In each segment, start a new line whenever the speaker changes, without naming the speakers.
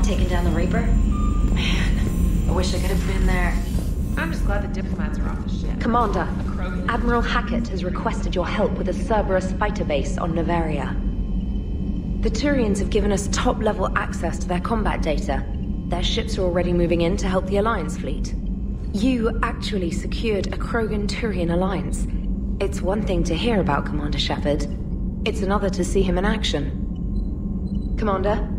taking down the Reaper? Man, I wish I could have been there.
I'm just glad the diplomats are off the ship.
Commander, Admiral Hackett has requested your help with a Cerberus fighter base on Noveria. The Turians have given us top-level access to their combat data. Their ships are already moving in to help the Alliance fleet. You actually secured a Krogan-Turian alliance. It's one thing to hear about Commander Shepard. It's another to see him in action. Commander?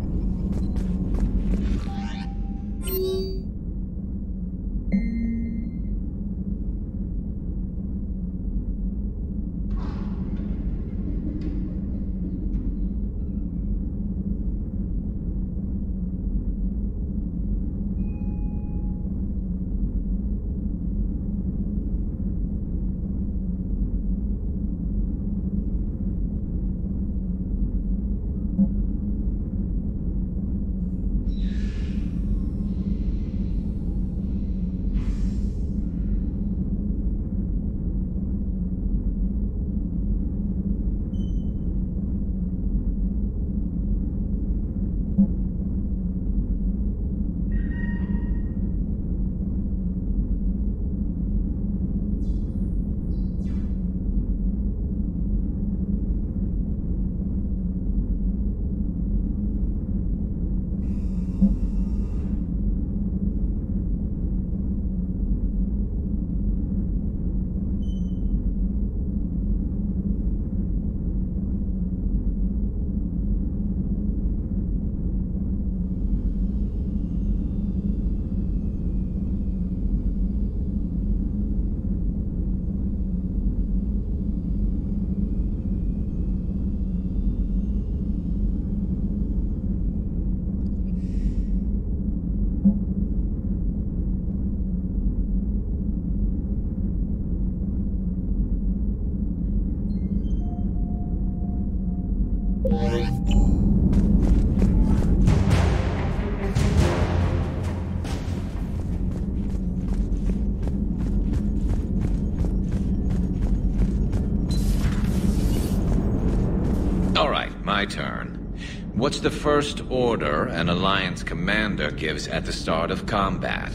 My turn. What's the first order an Alliance commander gives at the start of combat?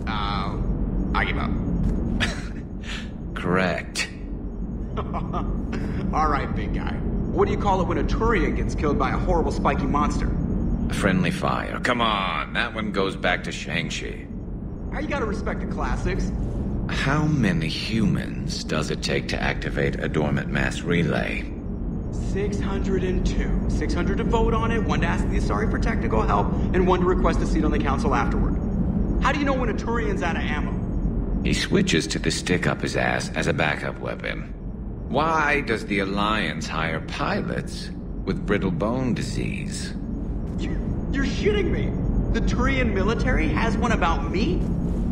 I give up.
Correct.
Alright, big guy. What do you call it when a Turian gets killed by a horrible spiky monster?
Friendly fire. Come on, that one goes back to Shang-Chi.
You gotta respect the classics.
How many humans does it take to activate a dormant mass relay?
602. 600 to vote on it, 1 to ask the Asari for technical help, and 1 to request a seat on the council afterward. How do you know when a Turian's out of ammo?
He switches to the stick up his ass as a backup weapon. Why does the Alliance hire pilots with brittle bone disease?
You're shitting me! The Turian military has one about me?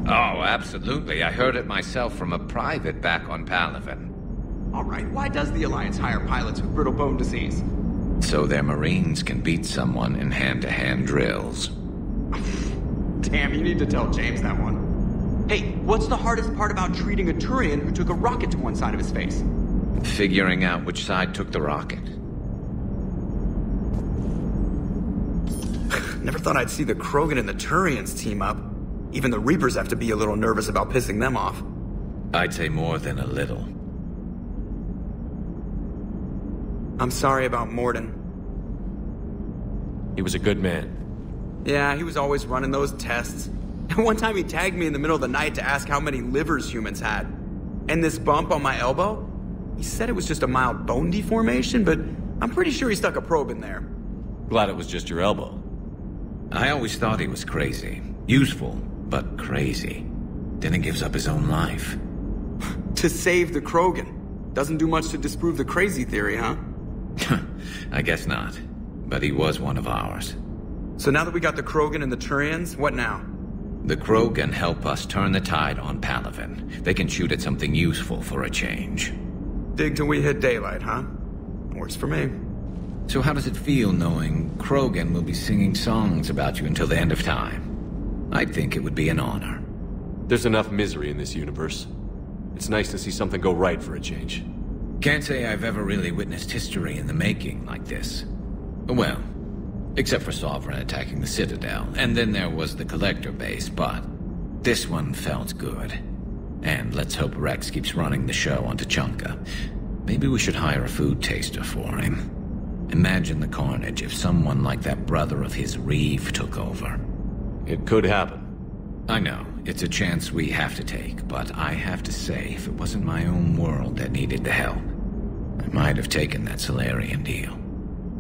Oh, absolutely. I heard it myself from a private back on Palaven.
Alright, why does the Alliance hire pilots with brittle bone disease?
So their Marines can beat someone in hand-to-hand drills.
Damn, you need to tell James that one. Hey, what's the hardest part about treating a Turian who took a rocket to one side of his face?
Figuring out which side took the rocket.
Never thought I'd see the Krogan and the Turians team up. Even the Reapers have to be a little nervous about pissing them off.
I'd say more than a little.
I'm sorry about Morden.
He was a good man.
Yeah, he was always running those tests. And one time he tagged me in the middle of the night to ask how many livers humans had. And this bump on my elbow? He said it was just a mild bone deformation, but I'm pretty sure he stuck a probe in there.
Glad it was just your elbow.
I always thought he was crazy. Useful, but crazy. Then he gives up his own life.
To save the Krogan. Doesn't do much to disprove the crazy theory, huh?
I guess not. But he was one of ours.
So now that we got the Krogan and the Turians, what now?
The Krogan help us turn the tide on Palaven. They can shoot at something useful for a change.
Dig till we hit daylight, huh? Works for me.
So how does it feel knowing Krogan will be singing songs about you until the end of time? I think it would be an honor.
There's enough misery in this universe. It's nice to see something go right for a change.
Can't say I've ever really witnessed history in the making like this. Well, Except for Sovereign attacking the Citadel, and then there was the Collector base, but this one felt good. And let's hope Rex keeps running the show on Tuchanka. Maybe we should hire a food taster for him. Imagine the carnage if someone like that brother of his, Reeve, took over.
It could happen.
I know, it's a chance we have to take, but I have to say, if it wasn't my own world that needed the help, I might have taken that Solarian deal.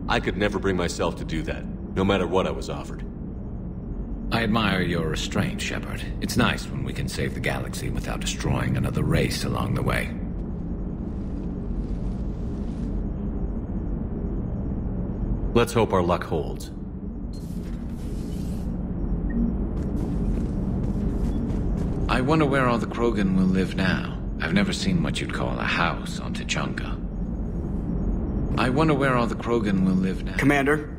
I could never bring myself to do that, no matter what I was offered.
I admire your restraint, Shepard. It's nice when we can save the galaxy without destroying another race along the way.
Let's hope our luck holds.
I wonder where all the Krogan will live now. I've never seen what you'd call a house on Tuchanka. I wonder where all the Krogan will live now.
Commander?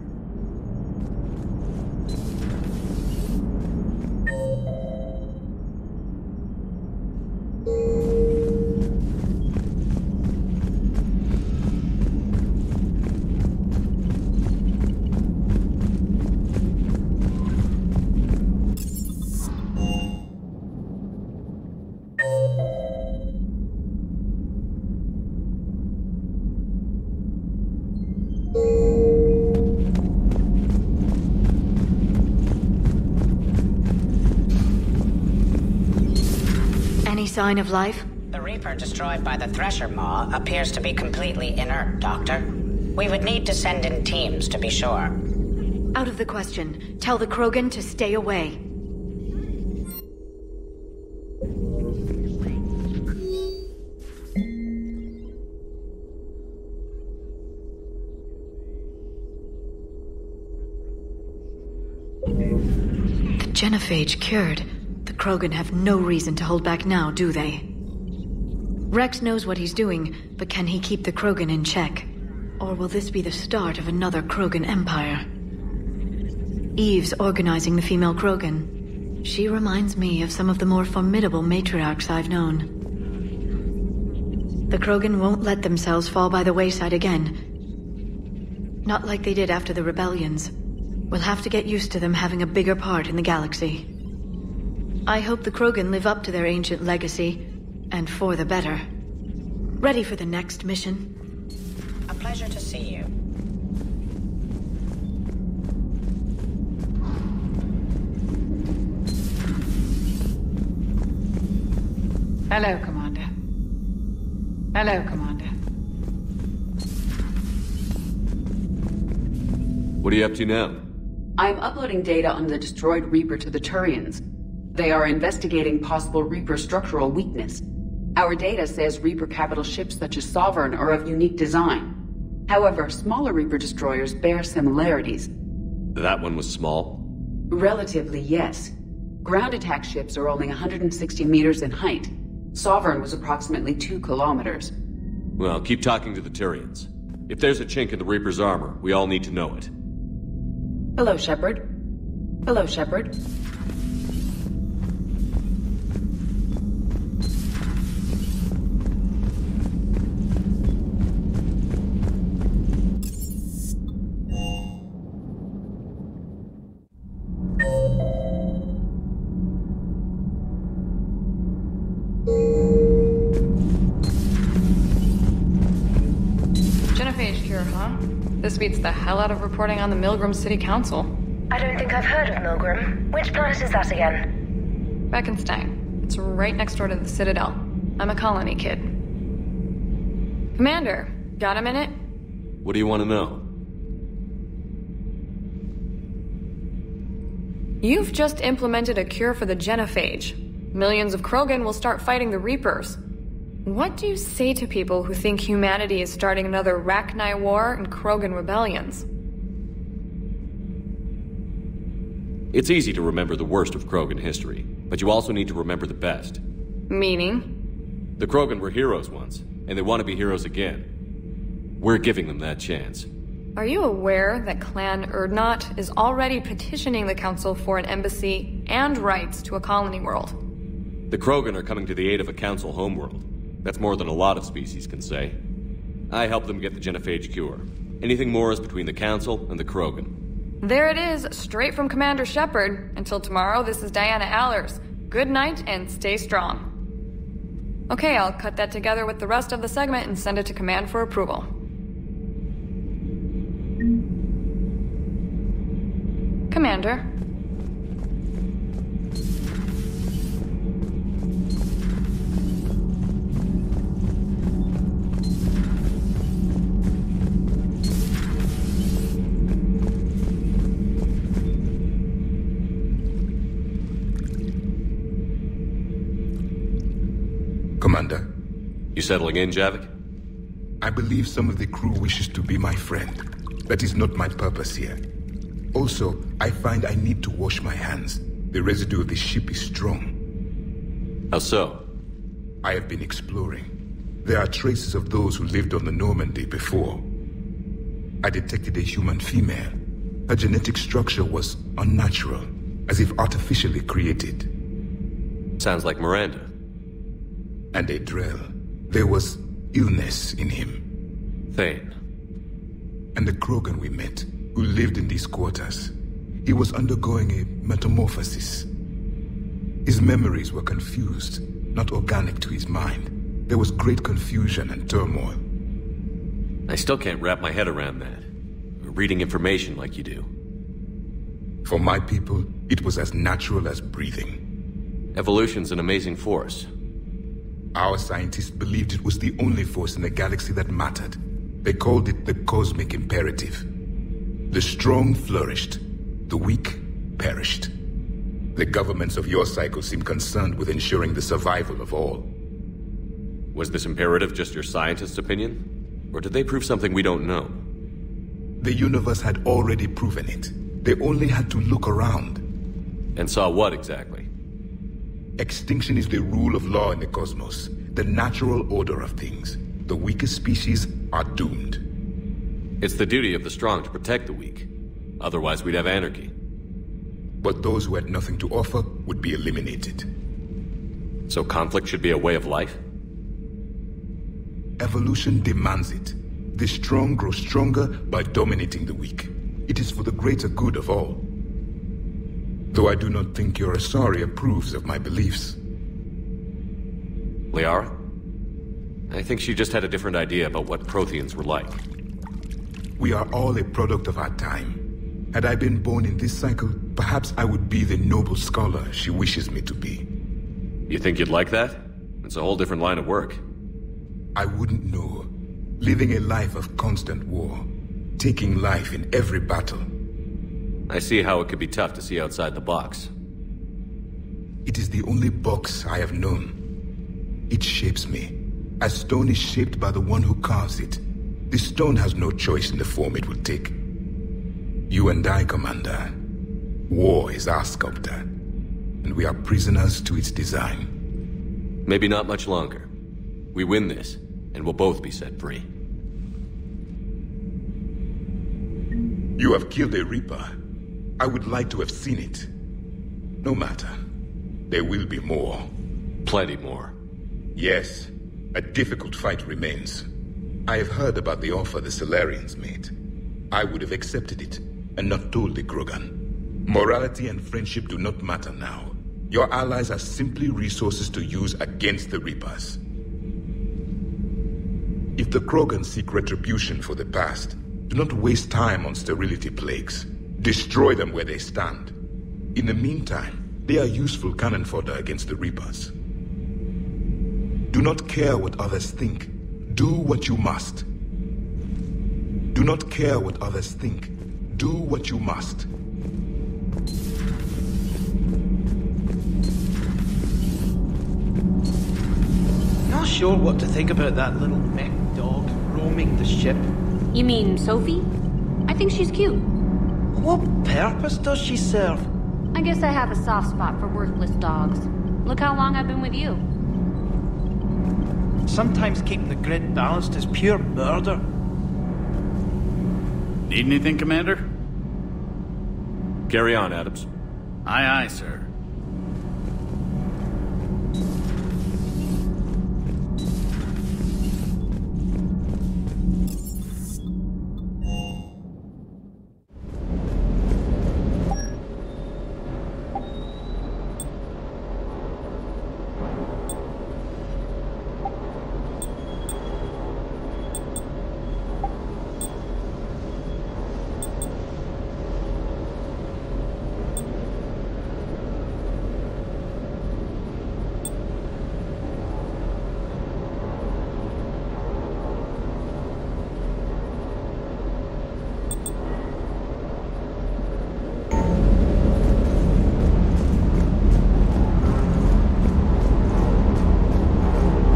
Sign of life?
The Reaper destroyed by the Thresher Maw appears to be completely inert, Doctor. We would need to send in teams to be sure.
Out of the question. Tell the Krogan to stay away. The genophage cured. The Krogan have no reason to hold back now, do they? Rex knows what he's doing, but can he keep the Krogan in check? Or will this be the start of another Krogan empire? Eve's organizing the female Krogan. She reminds me of some of the more formidable matriarchs I've known. The Krogan won't let themselves fall by the wayside again. Not like they did after the rebellions. We'll have to get used to them having a bigger part in the galaxy. I hope the Krogan live up to their ancient legacy, and for the better. Ready for the next mission?
A pleasure to see you.
Hello, Commander. Hello, Commander.
What are you up to now?
I'm uploading data on the destroyed Reaper to the Turians. They are investigating possible Reaper structural weakness. Our data says Reaper capital ships such as Sovereign are of unique design. However, smaller Reaper destroyers bear similarities.
That one was small?
Relatively, yes. Ground attack ships are only 160 meters in height. Sovereign was approximately 2 kilometers.
Well, keep talking to the Turians. If there's a chink in the Reaper's armor, we all need to know it.
Hello, Shepard. Hello, Shepard.
Genophage cure, huh? This beats the hell out of reporting on the Milgram City Council.
I don't think I've heard of Milgram. Which planet is that again?
Beckenstein. It's right next door to the Citadel. I'm a colony kid. Commander, got a minute?
What do you want to know?
You've just implemented a cure for the genophage. Millions of Krogan will start fighting the Reapers. What do you say to people who think humanity is starting another Rachni War and Krogan rebellions?
It's easy to remember the worst of Krogan history, but you also need to remember the best.
Meaning?
The Krogan were heroes once, and they want to be heroes again. We're giving them that chance.
Are you aware that Clan Urdnot is already petitioning the Council for an embassy and rights to a colony world?
The Krogan are coming to the aid of a Council homeworld. That's more than a lot of species can say. I helped them get the genophage cure. Anything more is between the Council and the Krogan.
There it is, straight from Commander Shepard. Until tomorrow, this is Diana Allers. Good night and stay strong. Okay, I'll cut that together with the rest of the segment and send it to Command for approval. Commander.
Commander.
You settling in, Javik?
I believe some of the crew wishes to be my friend. That is not my purpose here. Also, I find I need to wash my hands. The residue of the ship is strong.
How so?
I have been exploring. There are traces of those who lived on the Normandy before. I detected a human female. Her genetic structure was unnatural, as if artificially created.
Sounds like Miranda.
And a Drell. There was illness in him.
Thane.
And the Krogan we met, who lived in these quarters. He was undergoing a metamorphosis. His memories were confused, not organic to his mind. There was great confusion and turmoil.
I still can't wrap my head around that. Reading information like you do.
For my people, it was as natural as breathing.
Evolution's an amazing force.
Our scientists believed it was the only force in the galaxy that mattered. They called it the cosmic imperative. The strong flourished, the weak perished. The governments of your cycle seem concerned with ensuring the survival of all.
Was this imperative just your scientist's opinion? Or did they prove something we don't know?
The universe had already proven it. They only had to look around.
And saw what exactly?
Extinction is the rule of law in the cosmos, the natural order of things. The weakest species are doomed.
It's the duty of the strong to protect the weak. Otherwise, we'd have anarchy.
But those who had nothing to offer would be eliminated.
So conflict should be a way of life?
Evolution demands it. The strong grow stronger by dominating the weak. It is for the greater good of all. Though I do not think your Asari approves of my beliefs.
Liara? I think she just had a different idea about what Protheans were like.
We are all a product of our time. Had I been born in this cycle, perhaps I would be the noble scholar she wishes me to be.
You think you'd like that? It's a whole different line of work.
I wouldn't know. Living a life of constant war. Taking life in every battle.
I see how it could be tough to see outside the box.
It is the only box I have known. It shapes me, as stone is shaped by the one who carves it. The stone has no choice in the form it will take. You and I, Commander. War is our sculptor, and we are prisoners to its design.
Maybe not much longer. We win this, and we'll both be set free.
You have killed a Reaper. I would like to have seen it. No matter. There will be more.
Plenty more.
Yes. A difficult fight remains. I have heard about the offer the Solarians made. I would have accepted it, and not told the Krogan. Morality and friendship do not matter now. Your allies are simply resources to use against the Reapers. If the Krogan seek retribution for the past, do not waste time on sterility plagues. Destroy them where they stand. In the meantime, they are useful cannon fodder against the Reapers. Do not care what others think. Do what you must. Do not care what others think. Do what you must.
Not sure what to think about that little mech dog roaming the ship.
You mean Sophie? I think she's cute.
What purpose does she serve?
I guess I have a soft spot for worthless dogs. Look how long I've been with you.
Sometimes keeping the grid balanced is pure murder.
Need anything, Commander?
Carry on, Adams.
Aye, aye, sir.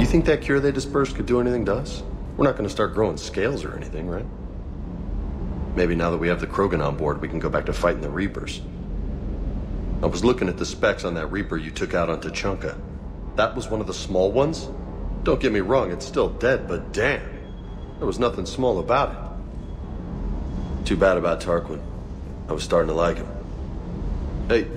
think that cure they dispersed could do anything to us? We're not gonna start growing scales or anything, right? Maybe now that we have the Krogan on board, we can go back to fighting the Reapers. I was looking at the specs on that Reaper you took out on Tuchanka. That was one of the small ones? Don't get me wrong, it's still dead, but damn. There was nothing small about it. Too bad about Tarquin. I was starting to like him. Hey.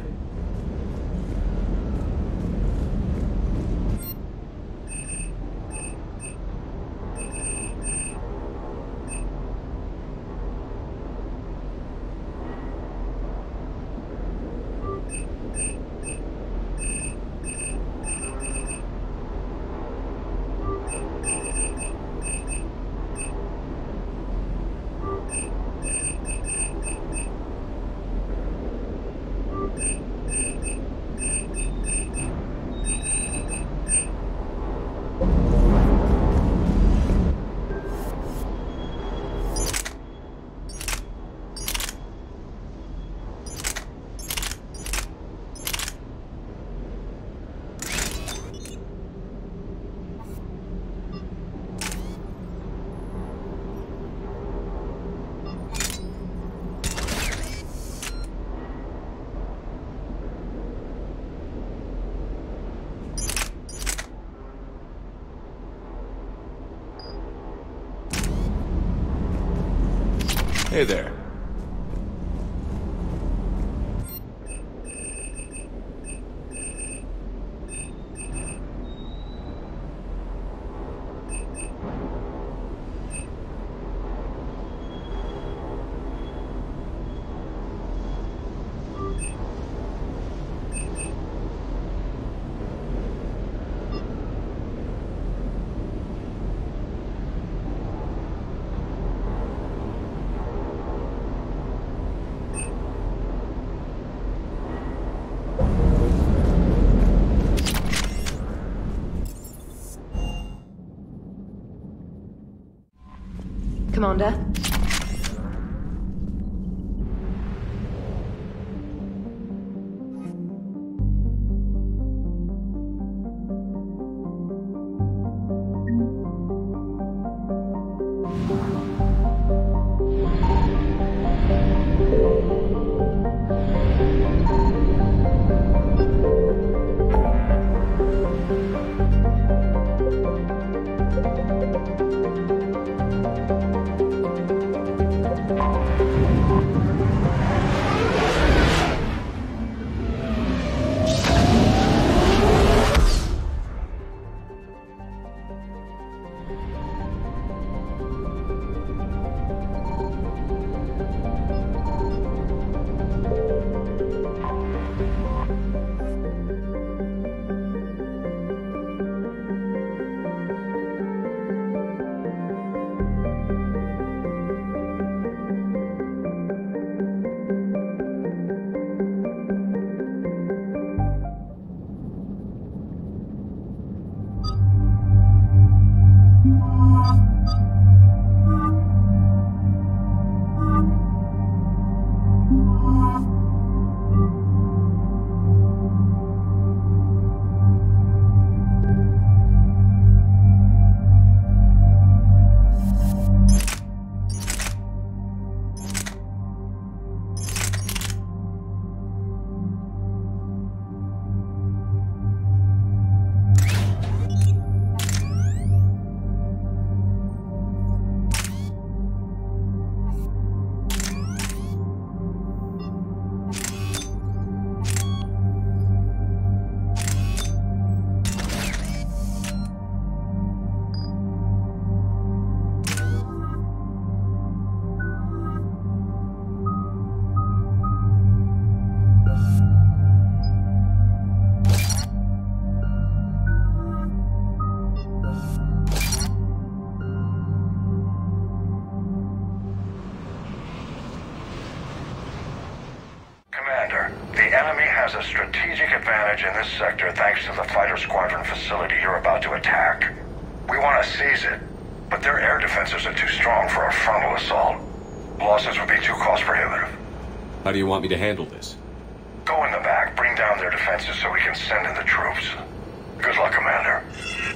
Hey there.
Commander?
has a strategic advantage in this sector thanks to the fighter squadron facility you're about to attack. We want to seize it, but their air defenses are too strong for a frontal assault. Losses would be too cost prohibitive.
How do you want me to handle this?
Go in the back, bring down their defenses so we can send in the troops. Good luck, Commander.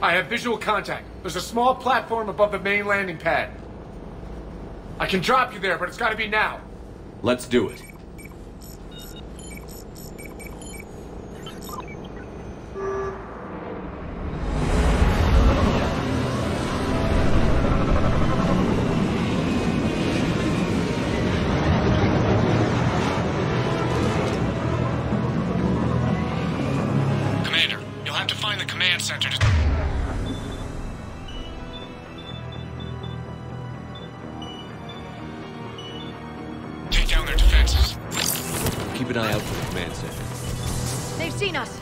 I have visual contact. There's a small platform above the main landing pad. I can drop you there, but it's gotta be now.
Let's do it.
Commander, you'll have to find the command center to... take down their defenses.
Keep an eye out for the command center.
They've seen us.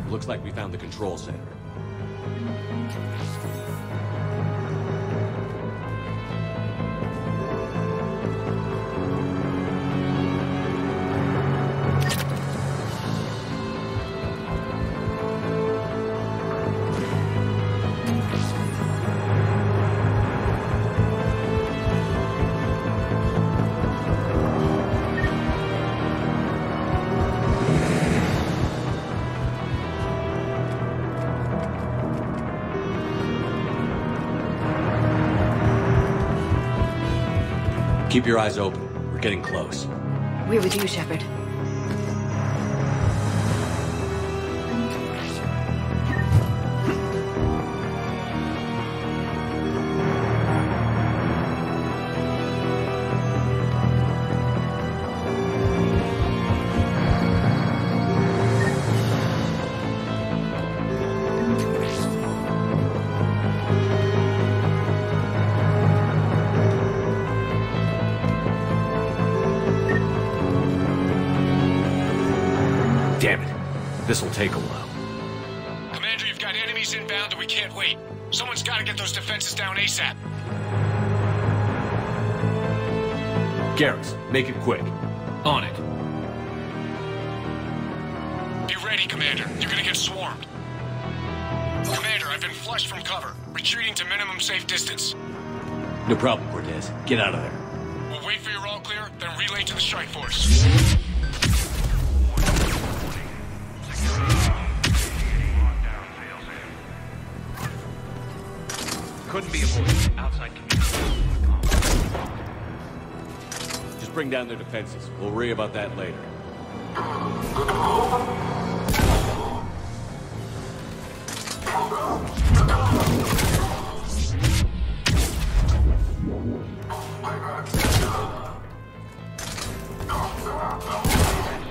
Looks like we found the control center. Keep your eyes open. We're getting close.
We're with you, Shepard.
Damn it. This'll take a while.
Commander, you've got enemies inbound and we can't wait. Someone's gotta get those defenses down ASAP.
Garrus, make it quick.
On it.
Be ready, Commander. You're gonna get swarmed. Commander, I've been flushed from cover. Retreating to minimum safe distance.
No problem, Cortez. Get out of there.
We'll wait for your all clear, then relay to the strike force.
Couldn't be avoided. Outside communication.
Just bring down their defenses. We'll worry about that later.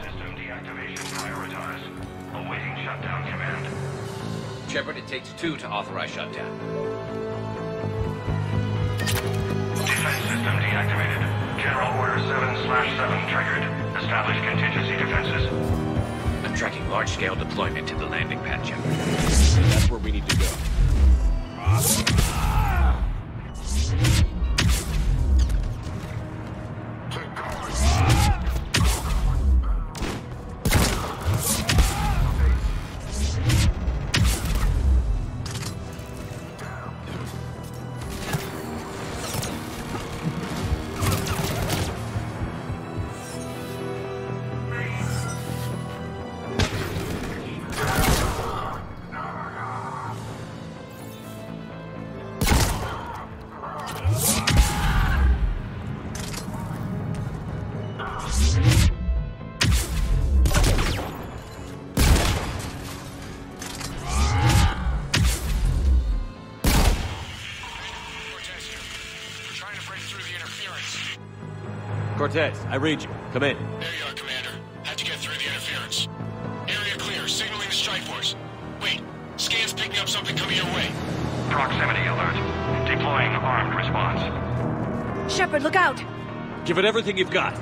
System deactivation prioritized. Awaiting shutdown command.
Shepard, it takes 2 to authorize shutdown.
Defense system deactivated. General Order 7/7 triggered. Establish contingency defenses.
I'm tracking large-scale deployment to the landing pad, Shepard.
That's where we need to go. Cortez, I read you. Come in.
There you are, Commander. Had to get through the interference. Area clear, signaling the strike force. Wait, scan's picking up something coming your way.
Proximity alert. Deploying armed response.
Shepard, look out!
Give it everything you've got.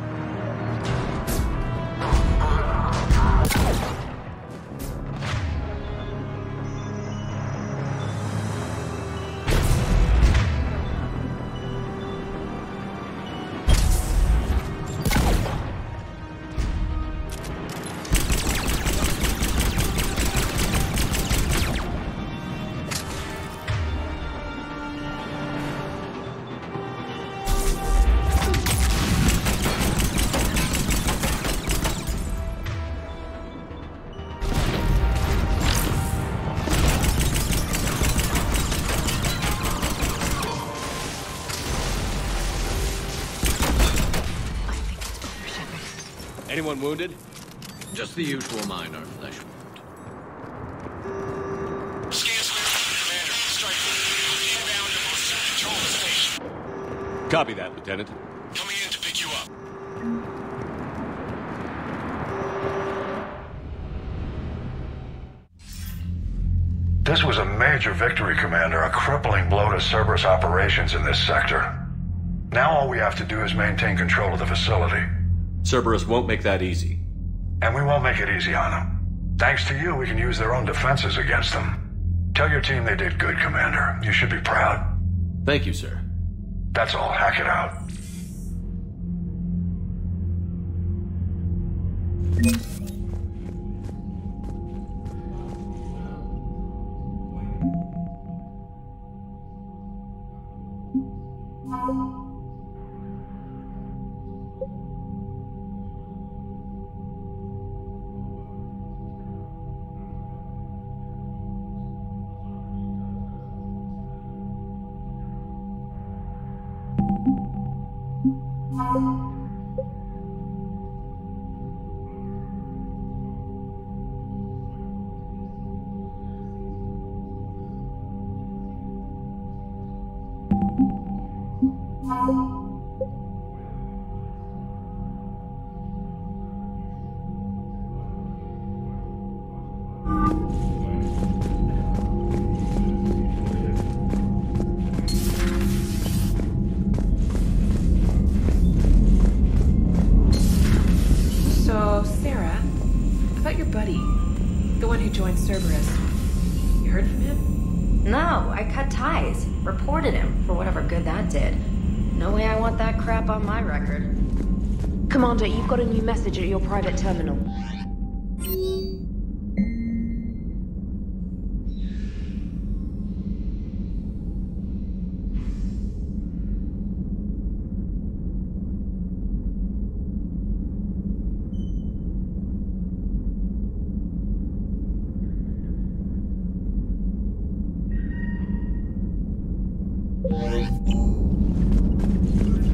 Anyone wounded?
Just the usual minor flesh wound.
Scans clear, Commander. Strike force. Inbound to position control the station.
Copy that, Lieutenant.
Coming in to pick you up.
This was a major victory, Commander. A crippling blow to Cerberus operations in this sector. Now all we have to do is maintain control of the facility.
Cerberus won't make that easy.
And we won't make it easy on them. Thanks to you, we can use their own defenses against them. Tell your team they did good, Commander. You should be proud.
Thank you, sir.
That's all. Hack it out.
So, Sarah, about your buddy, the one who joined Cerberus. You heard from him?
No, I cut ties. Reported him, for whatever good that did. No way I want that crap on my record. Commander, you've got a new message at your private terminal.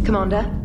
Commander?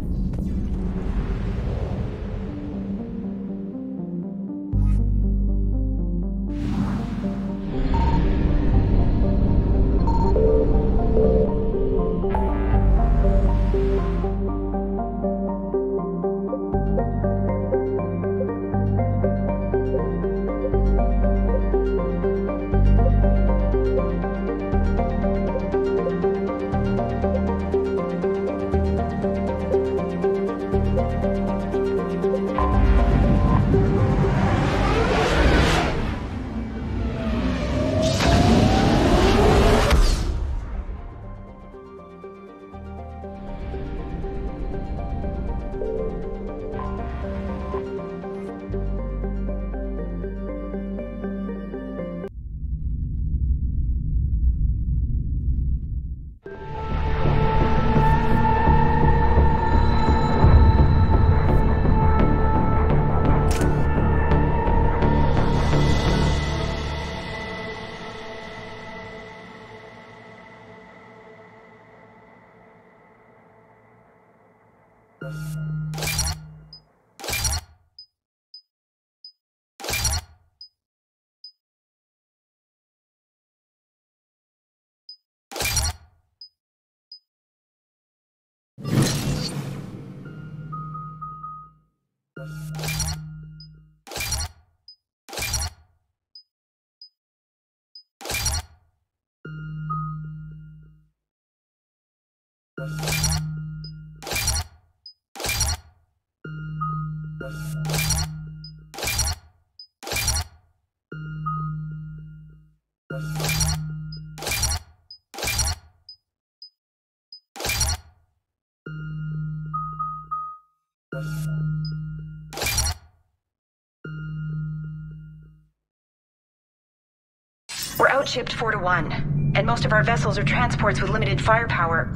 We're outshipped 4-1, and most of our vessels are transports with limited firepower.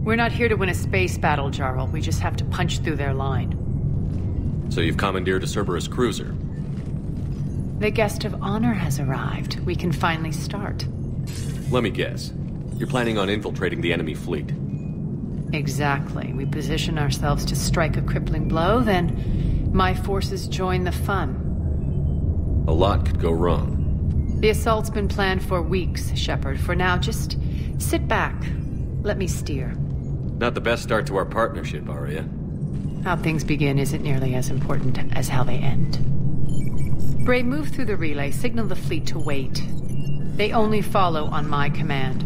We're not here to win a space battle, Jarl. We just have to punch through their line.
So you've commandeered a Cerberus cruiser?
The guest of honor has arrived. We can finally start.
Let me guess. You're planning on infiltrating the enemy fleet?
Exactly. We position ourselves to strike a crippling blow, then my forces join the fun.
A lot could go wrong.
The assault's been planned for weeks, Shepard. For now, just sit back. Let me steer.
Not the best start to our partnership, Aria.
How things begin isn't nearly as important as how they end. Bray, move through the relay. Signal the fleet to wait. They only follow on my command.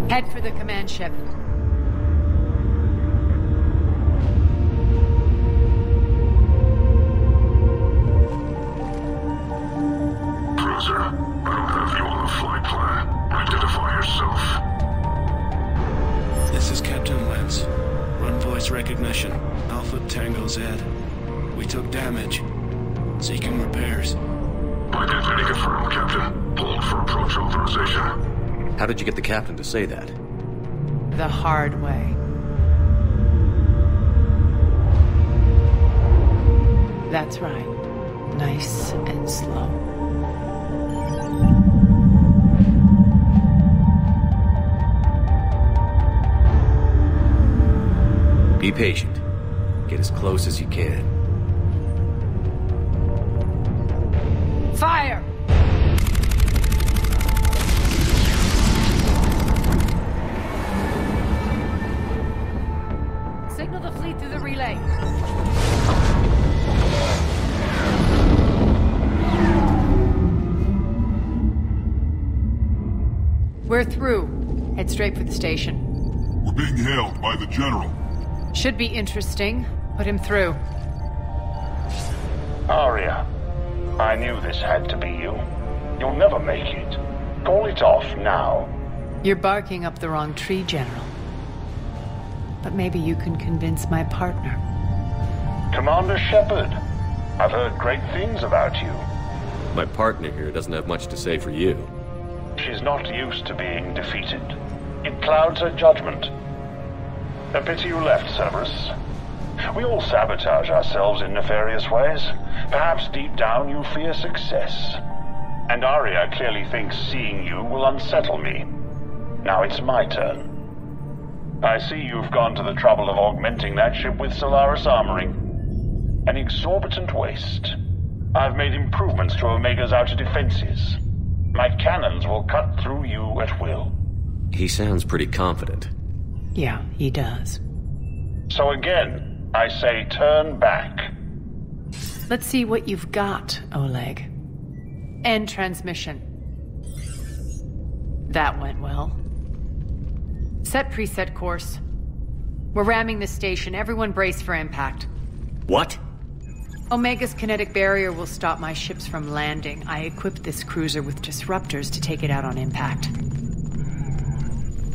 Head for the command ship.
Cruiser, I don't have you on the flight plan. Identify yourself.
This is Captain Lentz. Run voice recognition. Alpha Tango Z. We took damage. Seeking repairs.
Identity confirmed, Captain. Hold for approach authorization.
How did you get the captain to say that?
The hard way. That's right. Nice and slow.
Be patient. Get as close as you can.
Fire! Signal the fleet through the relay. We're through. Head straight for the station.
We're being hailed by the General.
Should be interesting. Put him through.
Aria, I knew this had to be you. You'll never make it. Call it off now.
You're barking up the wrong tree, General. But maybe you can convince my partner.
Commander Shepard, I've heard great things about you.
My partner here doesn't have much to say for you.
She's not used to being defeated. It clouds her judgment. A pity you left, Cerberus. We all sabotage ourselves in nefarious ways. Perhaps deep down you fear success. And Aria clearly thinks seeing you will unsettle me. Now it's my turn. I see you've gone to the trouble of augmenting that ship with Solaris armoring. An exorbitant waste. I've made improvements to Omega's outer defenses. My cannons will cut through you at will.
He sounds pretty confident.
Yeah, he does.
So again, I say turn back.
Let's see what you've got, Oleg. End transmission. That went well. Set preset course. We're ramming the station. Everyone brace for impact.
What?
Omega's kinetic barrier will stop my ships from landing. I equipped this cruiser with disruptors to take it out on impact.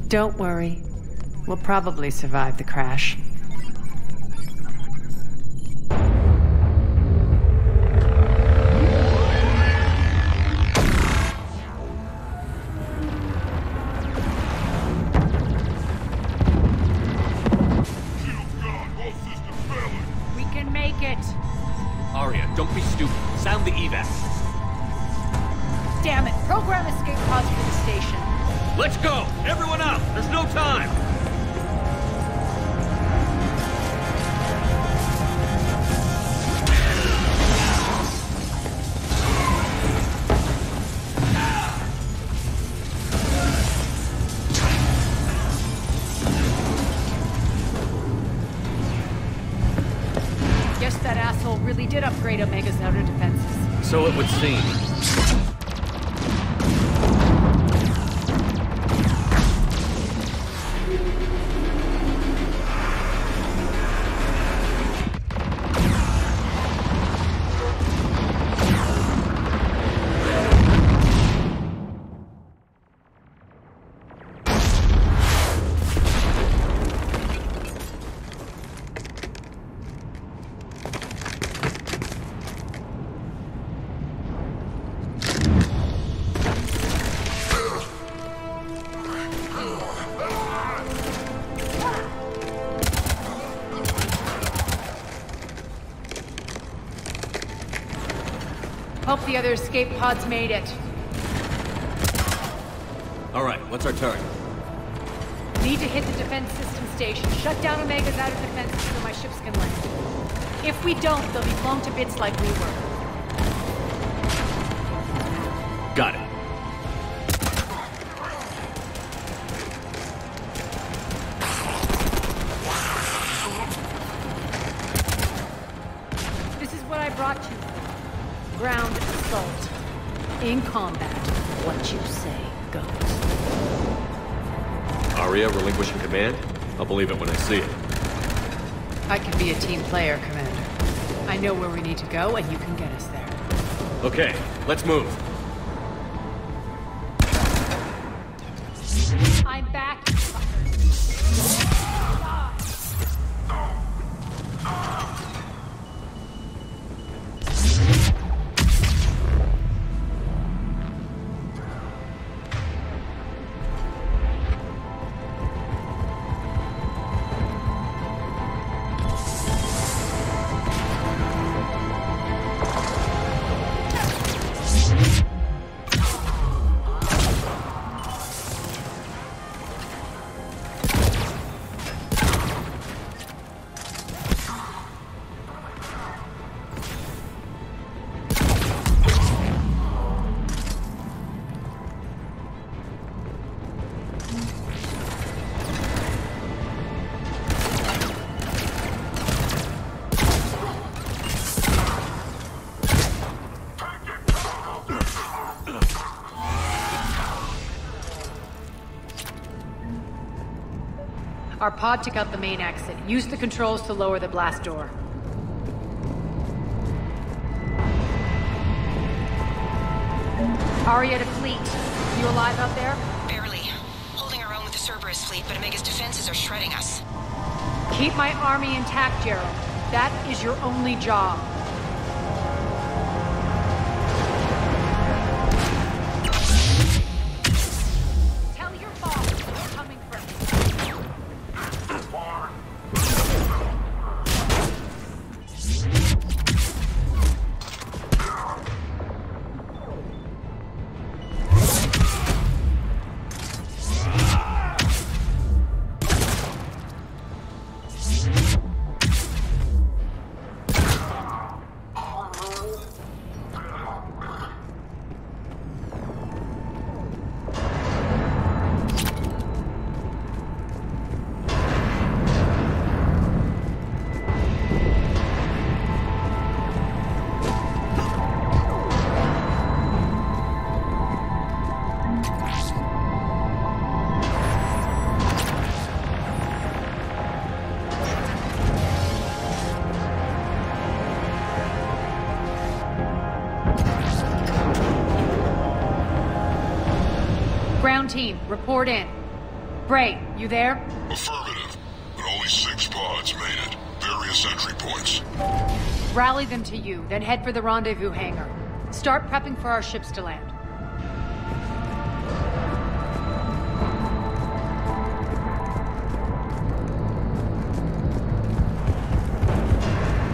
Don't worry. We'll probably survive the crash. We can make it!
Aria, don't be stupid. Sound the evac.
Damn it! Program escape pods for the station.
Let's go! Everyone out! There's no time!
Guess that asshole really did upgrade Omega's outer defenses.
So it would seem.
Hope the other escape pods made it.
Alright, what's our target?
Need to hit the defense system station. Shut down Omega's outer defenses so my ships can land. If we don't, they'll be blown to bits like we were.
Got it.
This is what I brought you for. Ground assault. In combat, what you say goes.
Aria relinquishing command? I'll believe it when I see it.
I can be a team player, Commander. I know where we need to go, and you can get us there.
Okay, let's move.
I'm back, Our pod took out the main exit. Use the controls to lower the blast door. Aria to fleet. You alive out there?
Barely. Holding our own with the Cerberus fleet, but Omega's defenses are shredding us.
Keep my army intact, Gerald. That is your only job. Tell your boss we're coming for him. Ground team, report in. Bray, you there?
Affirmative, but only 6 pods made it. Various entry points.
Rally them to you, then head for the rendezvous hangar. Start prepping for our ships to land.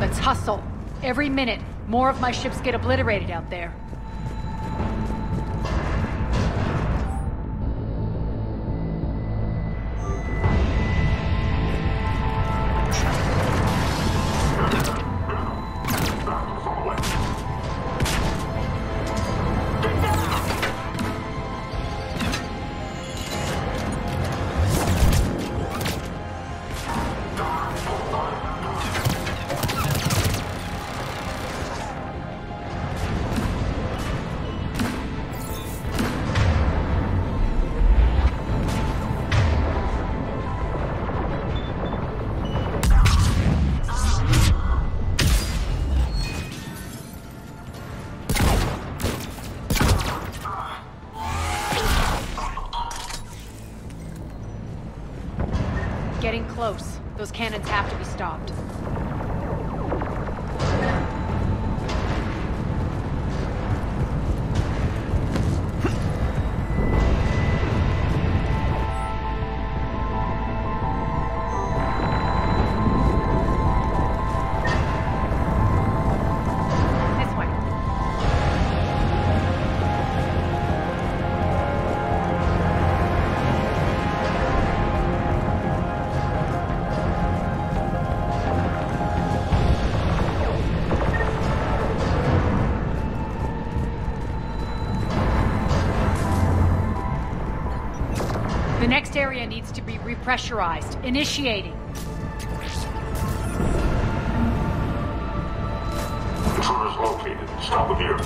Let's hustle. Every minute, more of my ships get obliterated out there. Those cannons have to be stopped. The next area needs to be repressurized. Initiating.
Intruders located. Stop them here.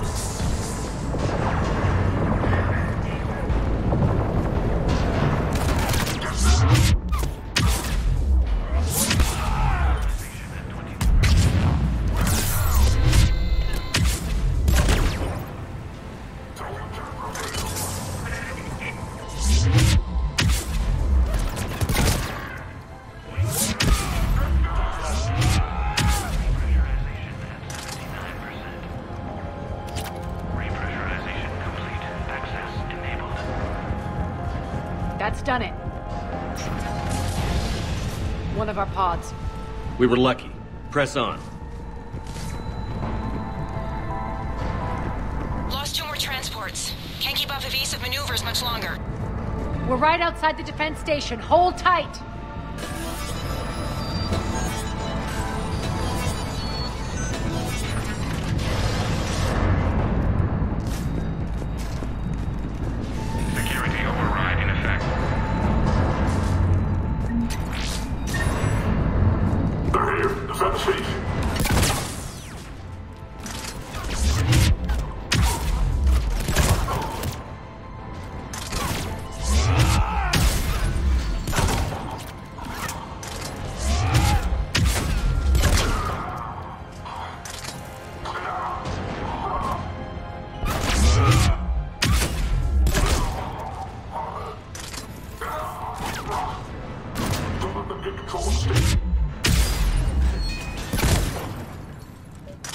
That's done it. One of our pods.
We were lucky. Press on.
Lost 2 more transports. Can't keep up evasive maneuvers much longer.
We're right outside the defense station. Hold tight!
Security override in effect.
They're here. Defend the station.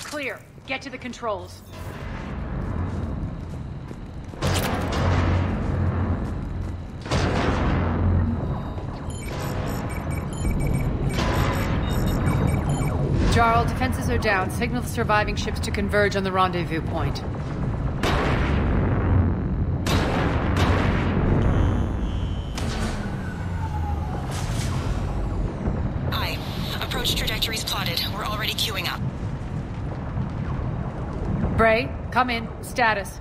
Clear. Get to the controls. Jarl, defenses are down. Signal the surviving ships to converge on the rendezvous point.
Aye. Approach trajectories plotted. We're already queuing up.
Bray, come in. Status.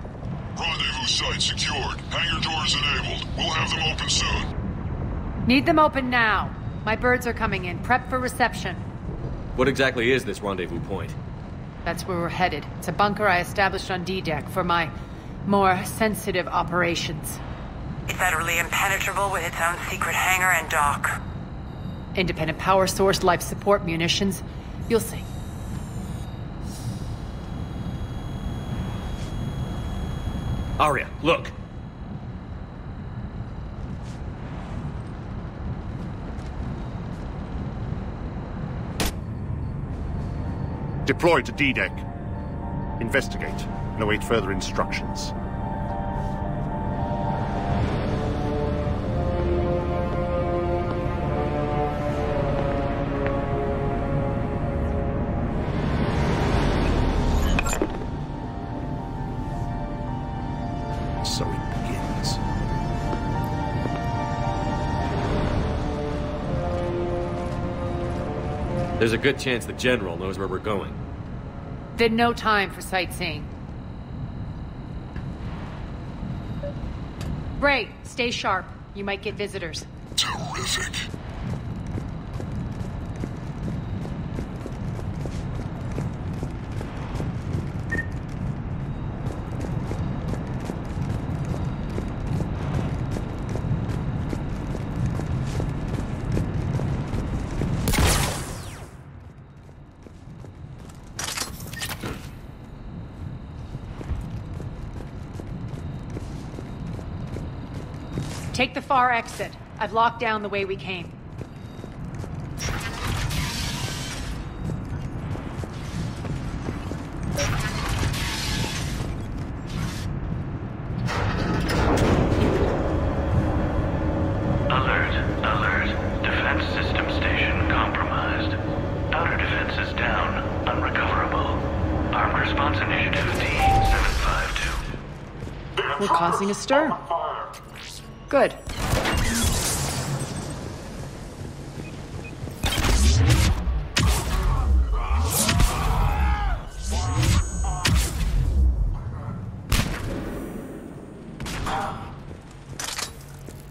Rendezvous site secured. Hangar doors enabled. We'll have them open soon.
Need them open now. My birds are coming in. Prep for reception.
What exactly is this rendezvous point?
That's where we're headed. It's a bunker I established on D-Deck for my more sensitive operations.
It's utterly impenetrable with its own secret hangar and dock.
Independent power source, life support, munitions. You'll see.
Aria, look!
Deploy to D-Deck. Investigate and await further instructions. So it begins.
There's a good chance the General knows where we're going.
Then no time for sightseeing. Bray, stay sharp. You might get visitors.
Terrific.
Take the far exit. I've locked down the way we came. We're causing a stir. Good.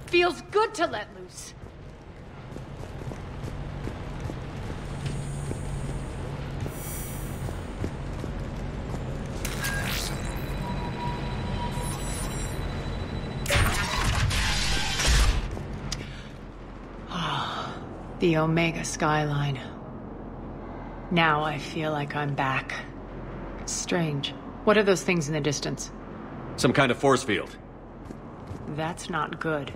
Feels good to let loose. The Omega skyline. Now I feel like I'm back. It's strange. What are those things in the distance?
Some kind of force field.
That's not good.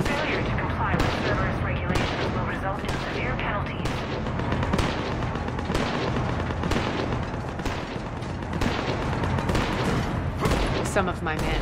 Failure to comply with Cerberus regulations will result in severe penalties.
Some of my men.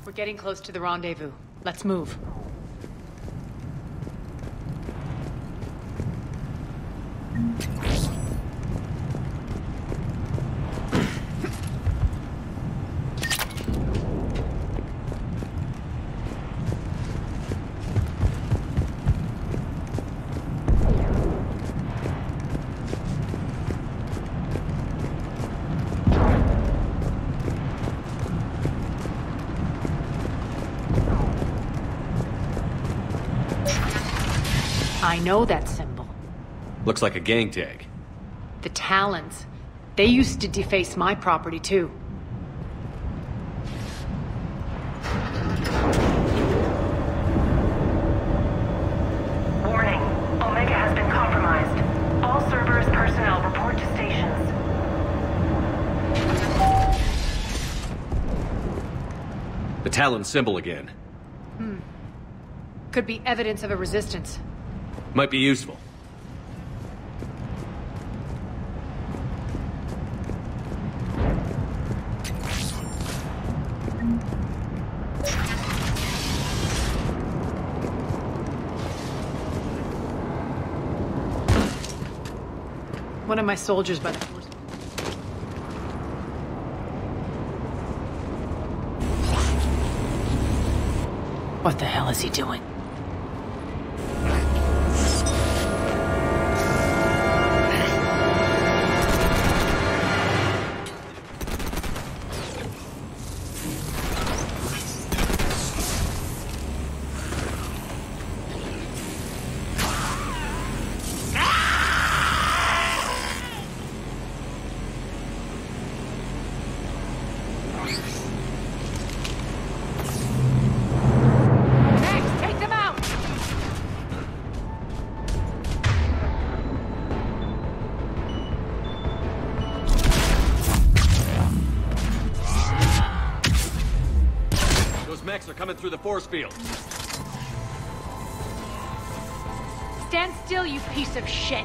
We're getting close to the rendezvous. Let's move. I know that symbol.
Looks like a gang tag.
The Talons. They used to deface my property, too.
Warning. Omega has been compromised. All Cerberus personnel report to stations.
The Talon symbol again.
Could be evidence of a resistance.
Might be useful.
One of my soldiers by the force. What the hell is he doing?
Mechs are coming through the force field.
Stand still, you piece of shit!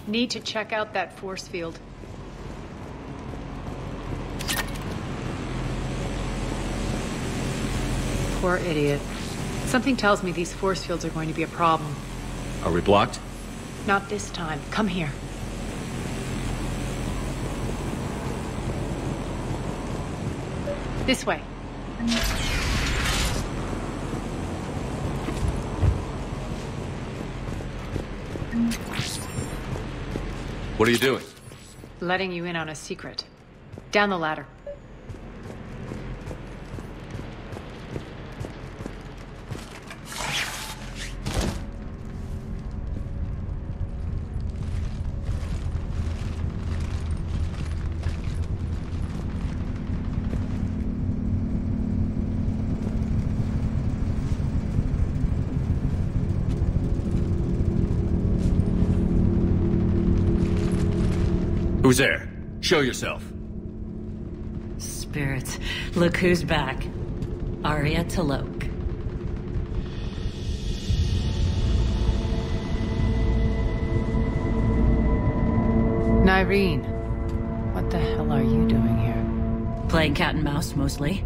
Need to check out that force field. Poor idiot. Something tells me these force fields are going to be a problem.
Are we blocked?
Not this time. Come here. This way.
What are you doing?
Letting you in on a secret. Down the ladder.
Who's there? Show yourself.
Spirits, look who's back. Aria Talok.
Nyreen, what the hell are you doing here?
Playing cat and mouse, mostly.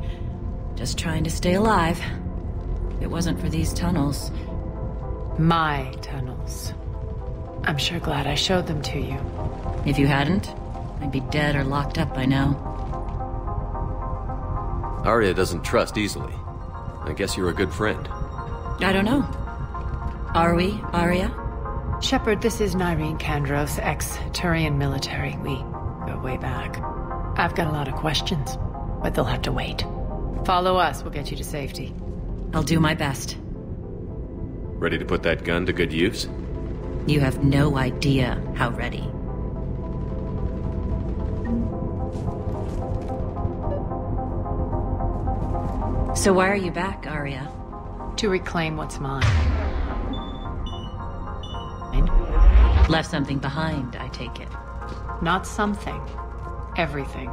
Just trying to stay alive. If it wasn't for these tunnels.
My tunnels. I'm sure glad I showed them to you.
If you hadn't, I'd be dead or locked up by now.
Aria doesn't trust easily. I guess you're a good friend.
I don't know. Are we, Aria?
Shepard, this is Nyreen Kandros, ex-Turian military. We go way back. I've got a lot of questions, but they'll have to wait. Follow us, we'll get you to safety.
I'll do my best.
Ready to put that gun to good use?
You have no idea how ready. So why are you back, Aria?
To reclaim what's mine.
Left something behind, I take it.
Not something. Everything.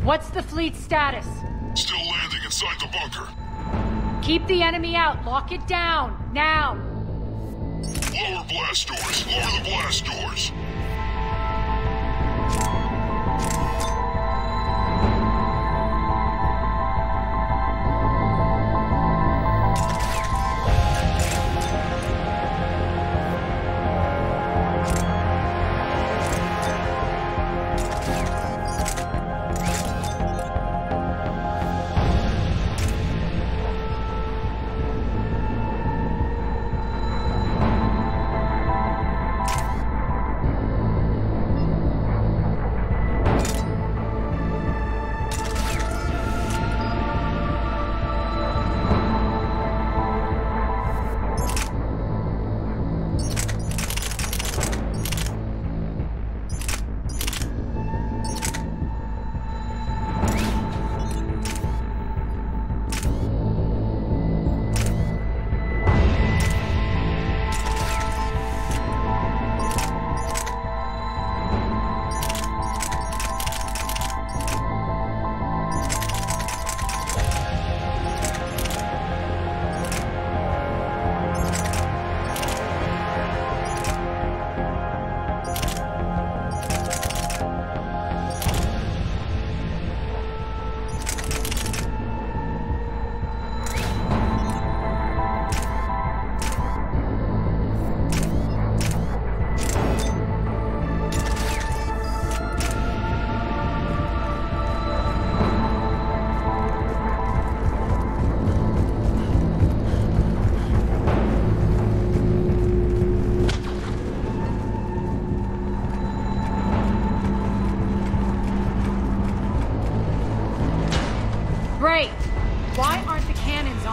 What's the fleet's status?
Still landing inside the bunker.
Keep the enemy out. Lock it down. Now.
Lower blast doors. Lower the blast doors.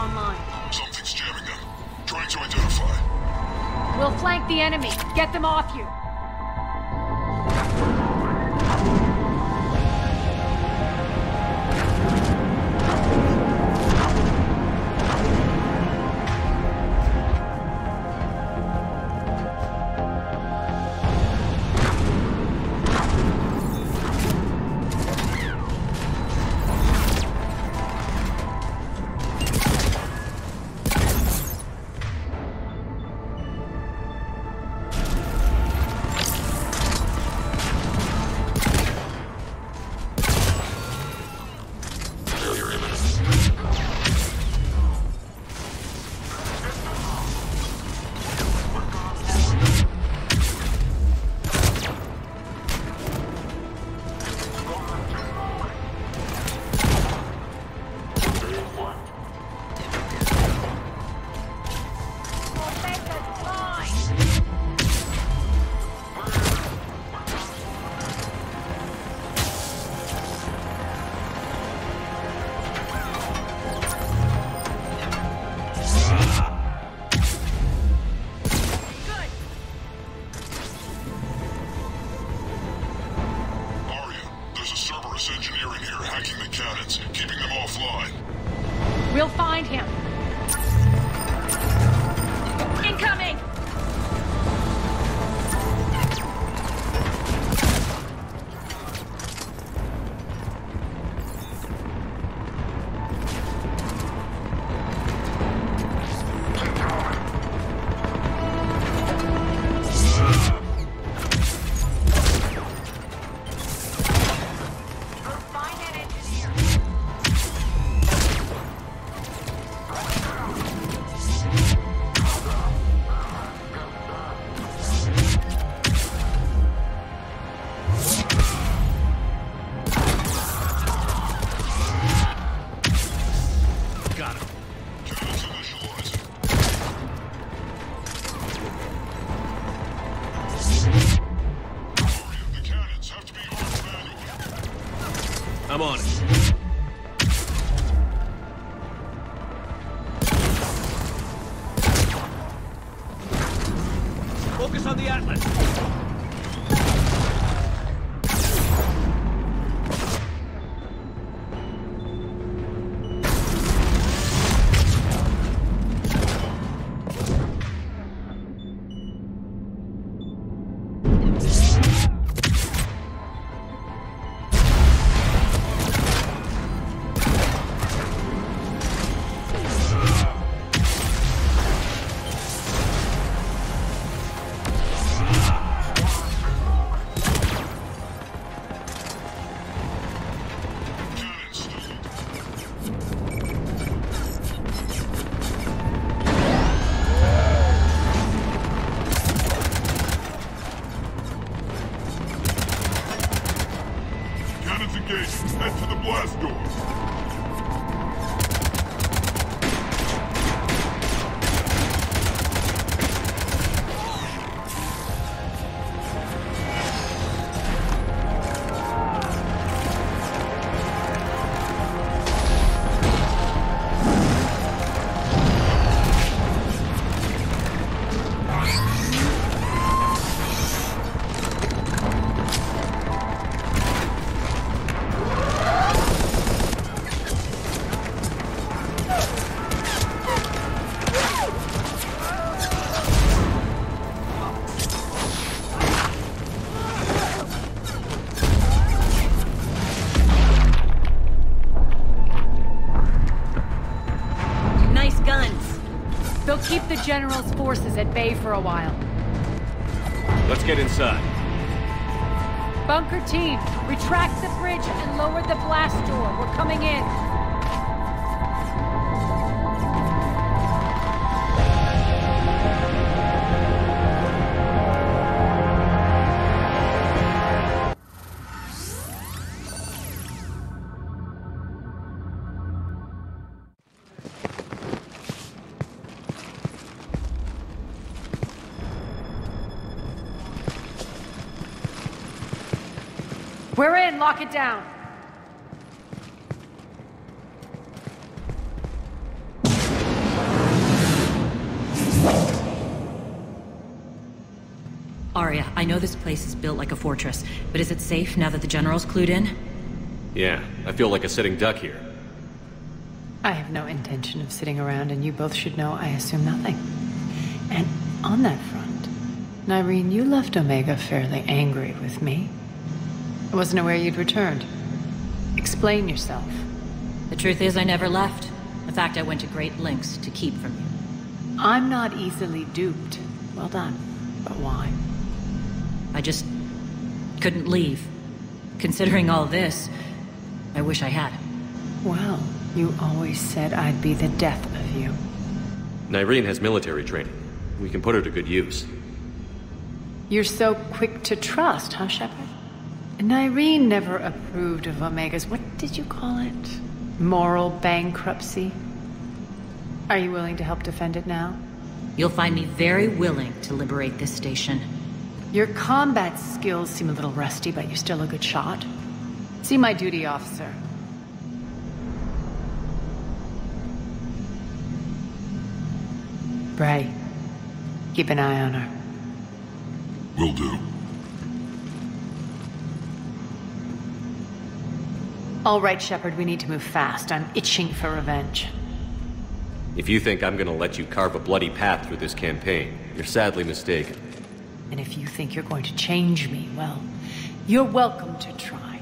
online.
Something's jamming them. Trying to identify.
We'll flank the enemy. Get them off you.
Engineer in here hacking the cannons, keeping them offline.
We'll find him. Incoming!
I'm on it. Focus on the Atlas.
Head to the blast door.
They'll keep the General's forces at bay for a while.
Let's get inside.
Bunker team, retract the bridge and lower the blast door. We're coming in. We're in, lock it down.
I know this place is built like a fortress, but is it safe now that the General's clued in?
Yeah, I feel like a sitting duck here.
I have no intention of sitting around, and you both should know I assume nothing. And on that front, Nyreen, you left Omega fairly angry with me. I wasn't aware you'd returned. Explain yourself.
The truth is I never left. In fact, I went to great lengths to keep from you.
I'm not easily duped. Well done. But why?
I just couldn't leave. Considering all this, I wish I had.
Well, you always said I'd be the death of you.
Nyreen has military training. We can put her to good use.
You're so quick to trust, huh, Shepard? Nyreen never approved of Omega's, what did you call it? Moral bankruptcy? Are you willing to help defend it now?
You'll find me very willing to liberate this station.
Your combat skills seem a little rusty, but you're still a good shot. See my duty officer. Bray, keep an eye on her.
Will do.
All right, Shepard, we need to move fast. I'm itching for revenge.
If you think I'm gonna let you carve a bloody path through this campaign, you're sadly mistaken.
And if you think you're going to change me, well, you're welcome to try.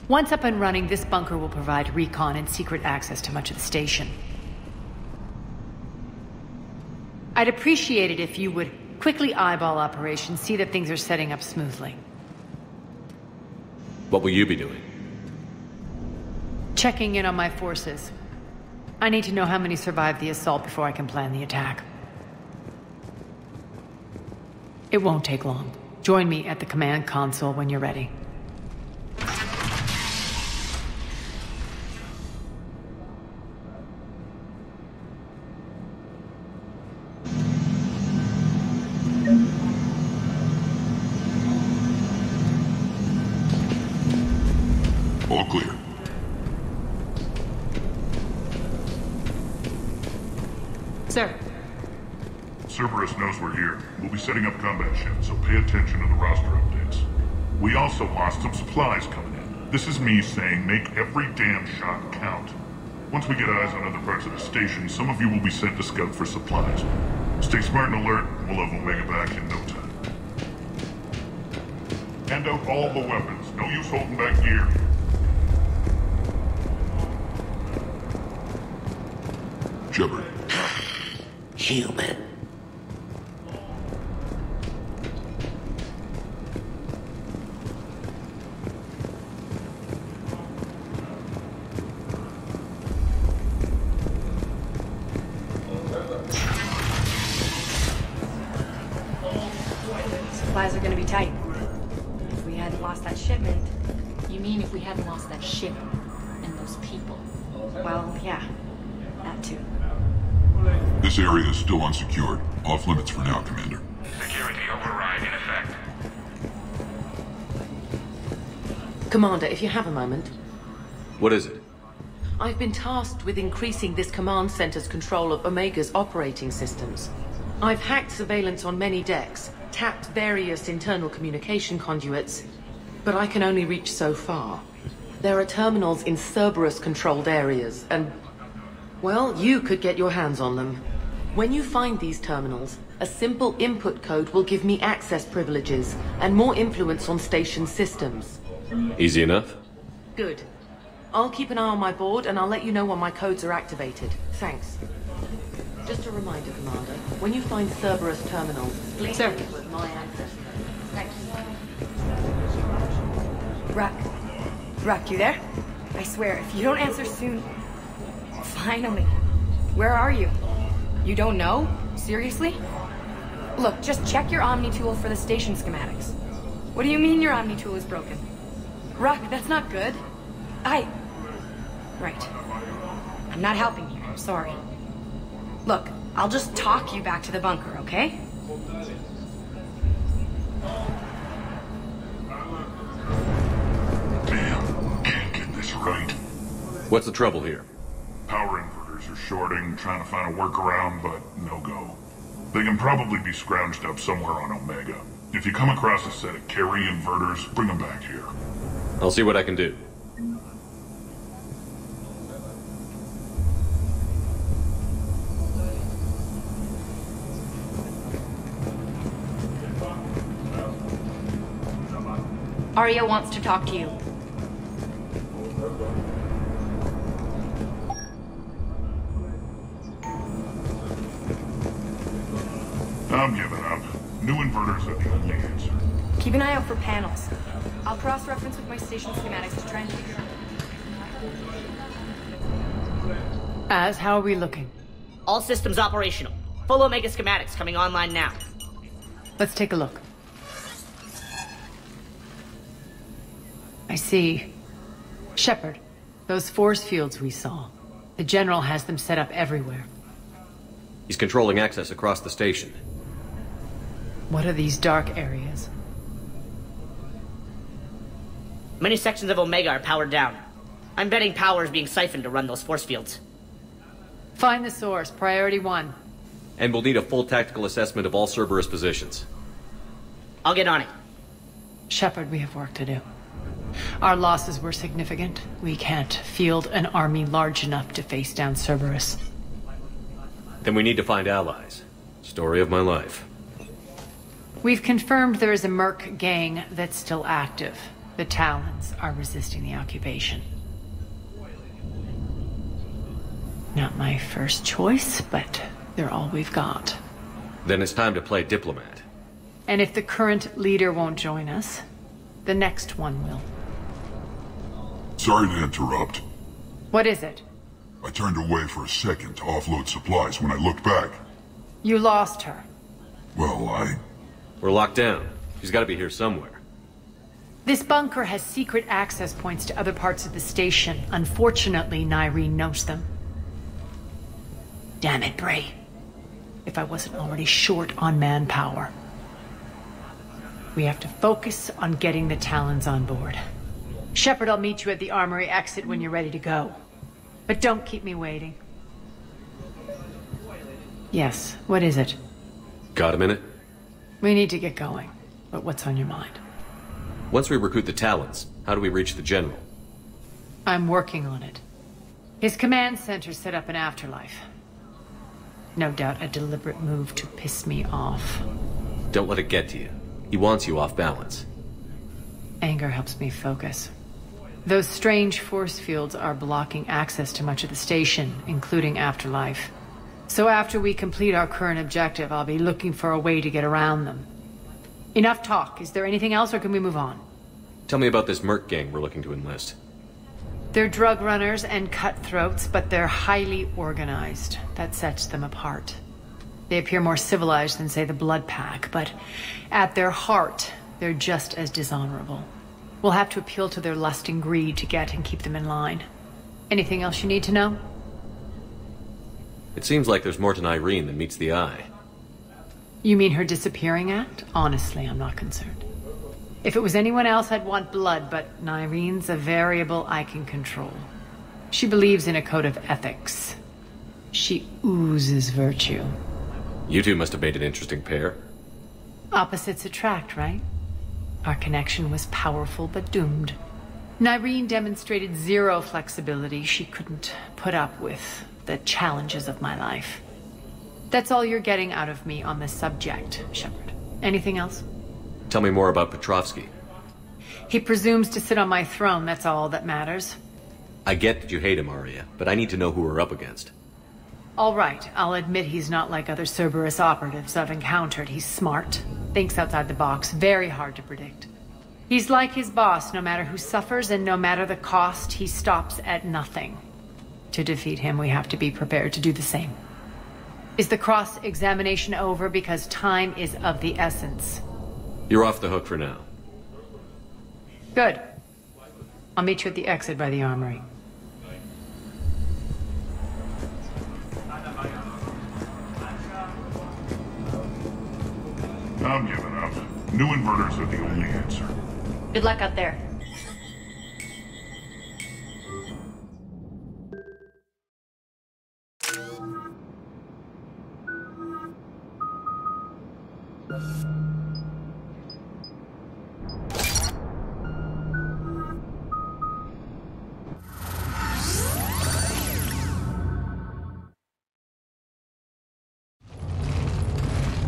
Once up and running, this bunker will provide recon and secret access to much of the station. I'd appreciate it if you would quickly eyeball operations, see that things are setting up smoothly.
What will you be doing?
Checking in on my forces. I need to know how many survived the assault before I can plan the attack. It won't take long. Join me at the command console when you're ready.
All clear.
Sir.
Cerberus knows we're here. We'll be setting up combat ships, so pay attention to the roster updates. We also lost some supplies coming in. This is me saying make every damn shot count. Once we get eyes on other parts of the station, some of you will be sent to scout for supplies. Stay smart and alert, and we'll have Omega back in no time. Hand out all the weapons. No use holding back gear. Shepard.
Human.
Supplies are gonna be tight. If we hadn't lost that shipment... You mean if we hadn't lost that ship and those people? Well, yeah. That too.
This area is still unsecured. Off limits for now, Commander.
Security override in effect.
Commander, if you have a moment.
What is it?
I've been tasked with increasing this command center's control of Omega's operating systems. I've hacked surveillance on many decks, tapped various internal communication conduits, but I can only reach so far. There are terminals in Cerberus-controlled areas, and... well, you could get your hands on them. When you find these terminals, a simple input code will give me access privileges and more influence on station systems.
Easy enough?
Good. I'll keep an eye on my board, and I'll let you know when my codes are activated. Thanks. Just a reminder, Commander, when you find Cerberus terminals, please
Sir.
with my access. Thanks.
Ruck, you there? I swear, if you don't answer soon... Finally. Where are you? You don't know? Seriously? Look, just check your Omni tool for the station schematics. What do you mean your Omni tool is broken? Ruck, that's not good. Right. I'm not helping you, I'm sorry. Look, I'll just talk you back to the bunker, okay?
Damn, can't get this right.
What's the trouble here?
Power inverters are shorting, trying to find a workaround, but no go. They can probably be scrounged up somewhere on Omega. If you come across a set of carry inverters, bring them back here.
I'll see what I can do.
Aria wants to talk to you.
I'm giving up. New inverters are the only answer.
Keep an eye out for panels. I'll cross-reference with my station schematics to try and figure out...
How are we looking?
All systems operational. Full Omega schematics coming online now.
Let's take a look. I see. Shepard, those force fields we saw. The General has them set up everywhere.
He's controlling access across the station.
What are these dark areas?
Many sections of Omega are powered down. I'm betting power is being siphoned to run those force fields.
Find the source, priority 1.
And we'll need a full tactical assessment of all Cerberus positions.
I'll get on it.
Shepard, we have work to do. Our losses were significant. We can't field an army large enough to face down Cerberus.
Then we need to find allies. Story of my life.
We've confirmed there is a merc gang that's still active. The Talons are resisting the occupation. Not my first choice, but they're all we've got.
Then it's time to play diplomat.
And if the current leader won't join us, the next one will.
Sorry to interrupt.
What is it?
I turned away for a second to offload supplies. When I looked back...
You lost her.
Well,
We're locked down. She's got to be here somewhere.
This bunker has secret access points to other parts of the station. Unfortunately, Nyreen knows them. Damn it, Bray. If I wasn't already short on manpower. We have to focus on getting the Talons on board. Shepard, I'll meet you at the armory exit when you're ready to go. But don't keep me waiting. Yes, what is it?
Got a minute?
We need to get going. But what's on your mind?
Once we recruit the Talons, how do we reach the General?
I'm working on it. His command center set up an afterlife. No doubt a deliberate move to piss me off.
Don't let it get to you. He wants you off balance.
Anger helps me focus. Those strange force fields are blocking access to much of the station, including Afterlife. So after we complete our current objective, I'll be looking for a way to get around them. Enough talk. Is there anything else, or can we move on?
Tell me about this merc gang we're looking to enlist.
They're drug runners and cutthroats, but they're highly organized. That sets them apart. They appear more civilized than, say, the Blood Pack, but at their heart, they're just as dishonorable. We'll have to appeal to their lust and greed to get and keep them in line. Anything else you need to know?
It seems like there's more to Nyreen than meets the eye.
You mean her disappearing act? Honestly, I'm not concerned. If it was anyone else, I'd want blood, but Nyreen's a variable I can control. She believes in a code of ethics. She oozes virtue.
You two must have made an interesting pair.
Opposites attract, right? Our connection was powerful but doomed. Nyreen demonstrated zero flexibility. She couldn't put up with the challenges of my life. That's all you're getting out of me on this subject, Shepard. Anything else?
Tell me more about Petrovsky.
He presumes to sit on my throne, that's all that matters.
I get that you hate him, Aria, but I need to know who we're up against.
All right, I'll admit he's not like other Cerberus operatives I've encountered. He's smart, thinks outside the box, very hard to predict. He's like his boss, no matter who suffers and no matter the cost, he stops at nothing. To defeat him, we have to be prepared to do the same. Is the cross-examination over? Because time is of the essence.
You're off the hook for now.
Good. I'll meet you at the exit by the armory.
I'm giving up. New inverters are the only answer.
Good luck out there.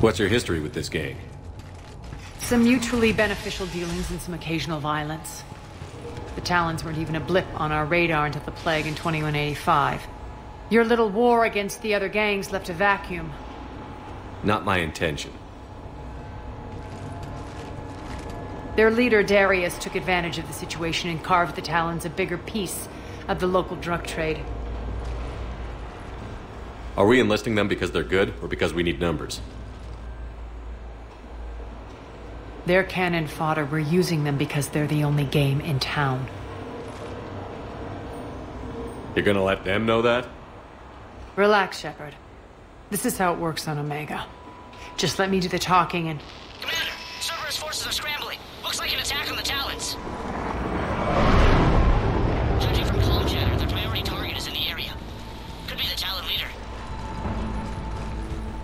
What's your history with this gang?
Some mutually beneficial dealings and some occasional violence. The Talons weren't even a blip on our radar until the plague in 2185. Your little war against the other gangs left a vacuum.
Not my intention.
Their leader, Darius, took advantage of the situation and carved the Talons a bigger piece of the local drug trade.
Are we enlisting them because they're good, or because we need numbers?
They're cannon fodder. We're using them because they're the only game in town.
You're gonna let them know that?
Relax, Shepard. This is how it works on Omega. Just let me do the talking and...
Commander, Cerberus forces are scrambling. Looks like an attack on the Talons. Judging from comm chatter, their priority target is in the area. Could be the Talon leader.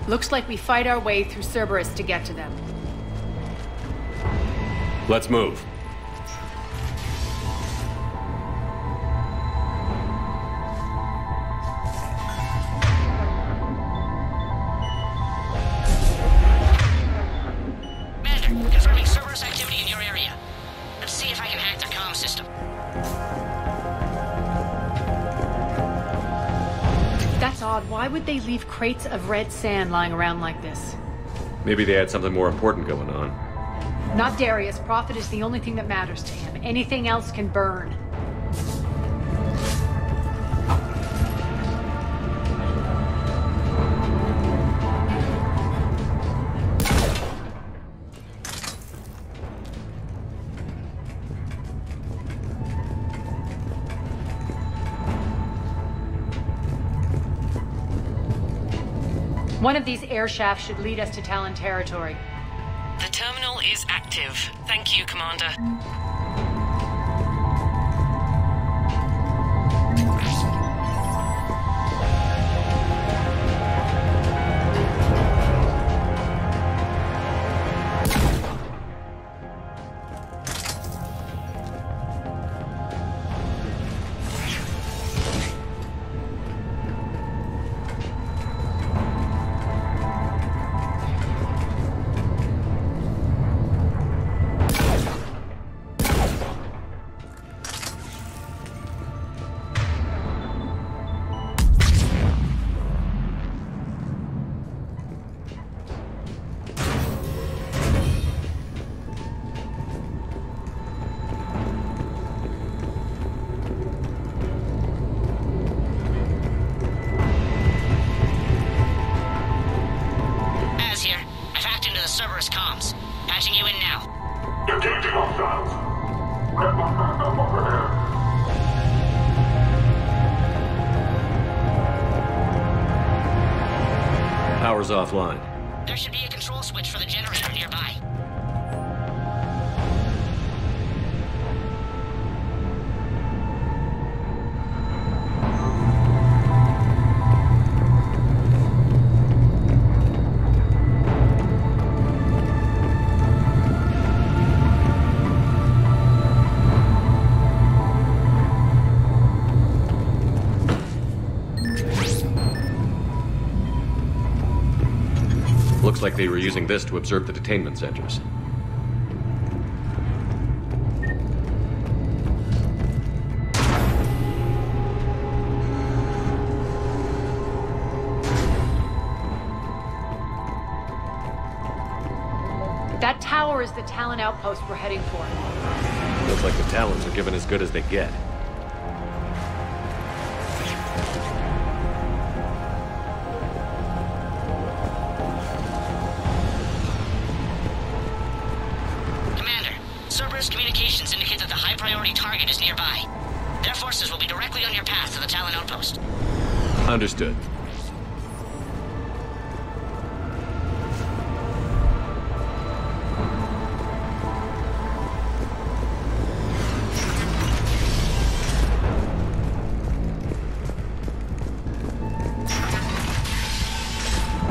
Looks like we fight our way through Cerberus to get to them.
Let's move.
Commander, confirming Cerberus activity in your area. Let's see if I can hack their comm system.
That's odd. Why would they leave crates of red sand lying around like this?
Maybe they had something more important going on.
Not Darius. Profit is the only thing that matters to him. Anything else can burn. One of these air shafts should lead us to Talon territory.
The terminal is active. Thank you, Commander.
Cerberus comms. Patching you in now.
Detecting hostiles. Weapon backup overhead.
Power's offline.
There should be a control switch for the generator nearby.
Looks like they were using this to observe the detainment centers.
That tower is the Talon outpost we're heading for.
Looks like the Talons are given as good as they get.
Cerberus communications indicate that the high-priority target is nearby. Their forces will be directly on your path to the Talon outpost.
Understood.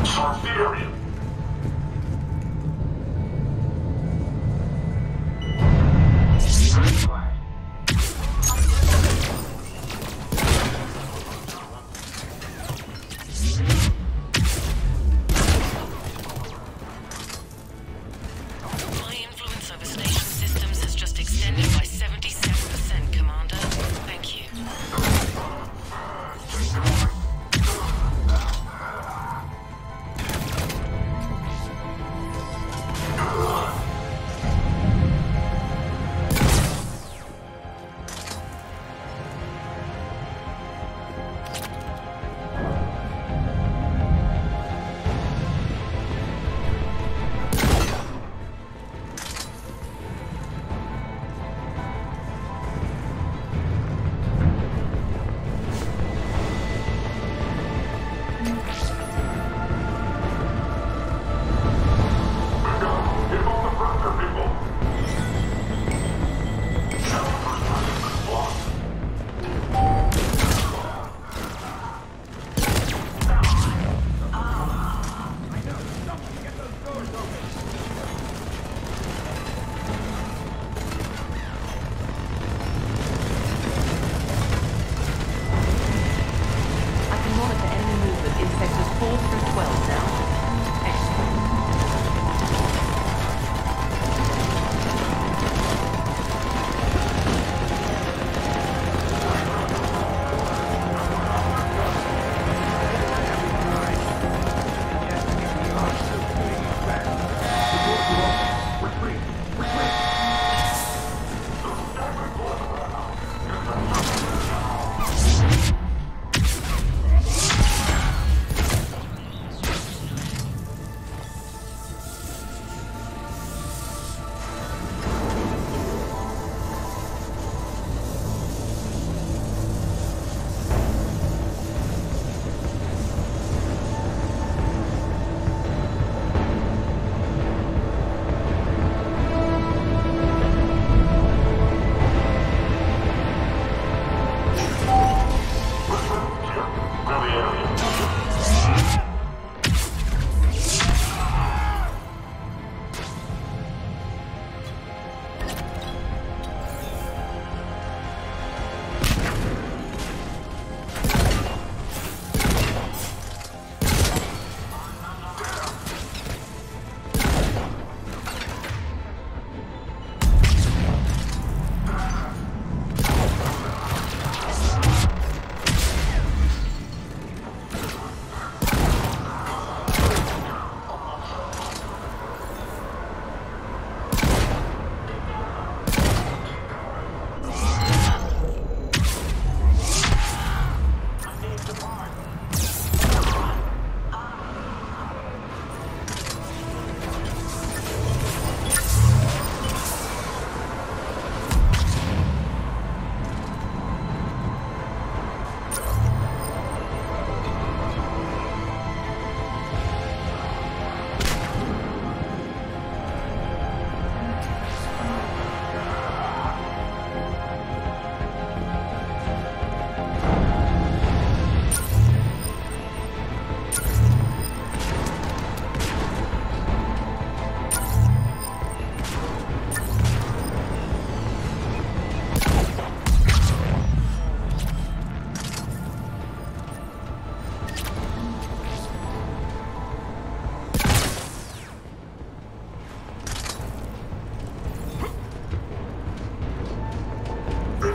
Search the area.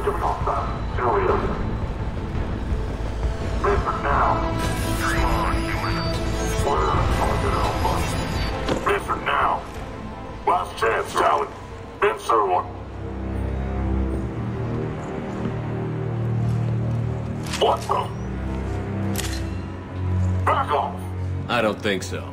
Incoming hostile. Serious. Listen now. Come on, human. Where are you now, buddy? Listen now. Last chance, Talon. Answer one. What the? Back off.
I don't think so.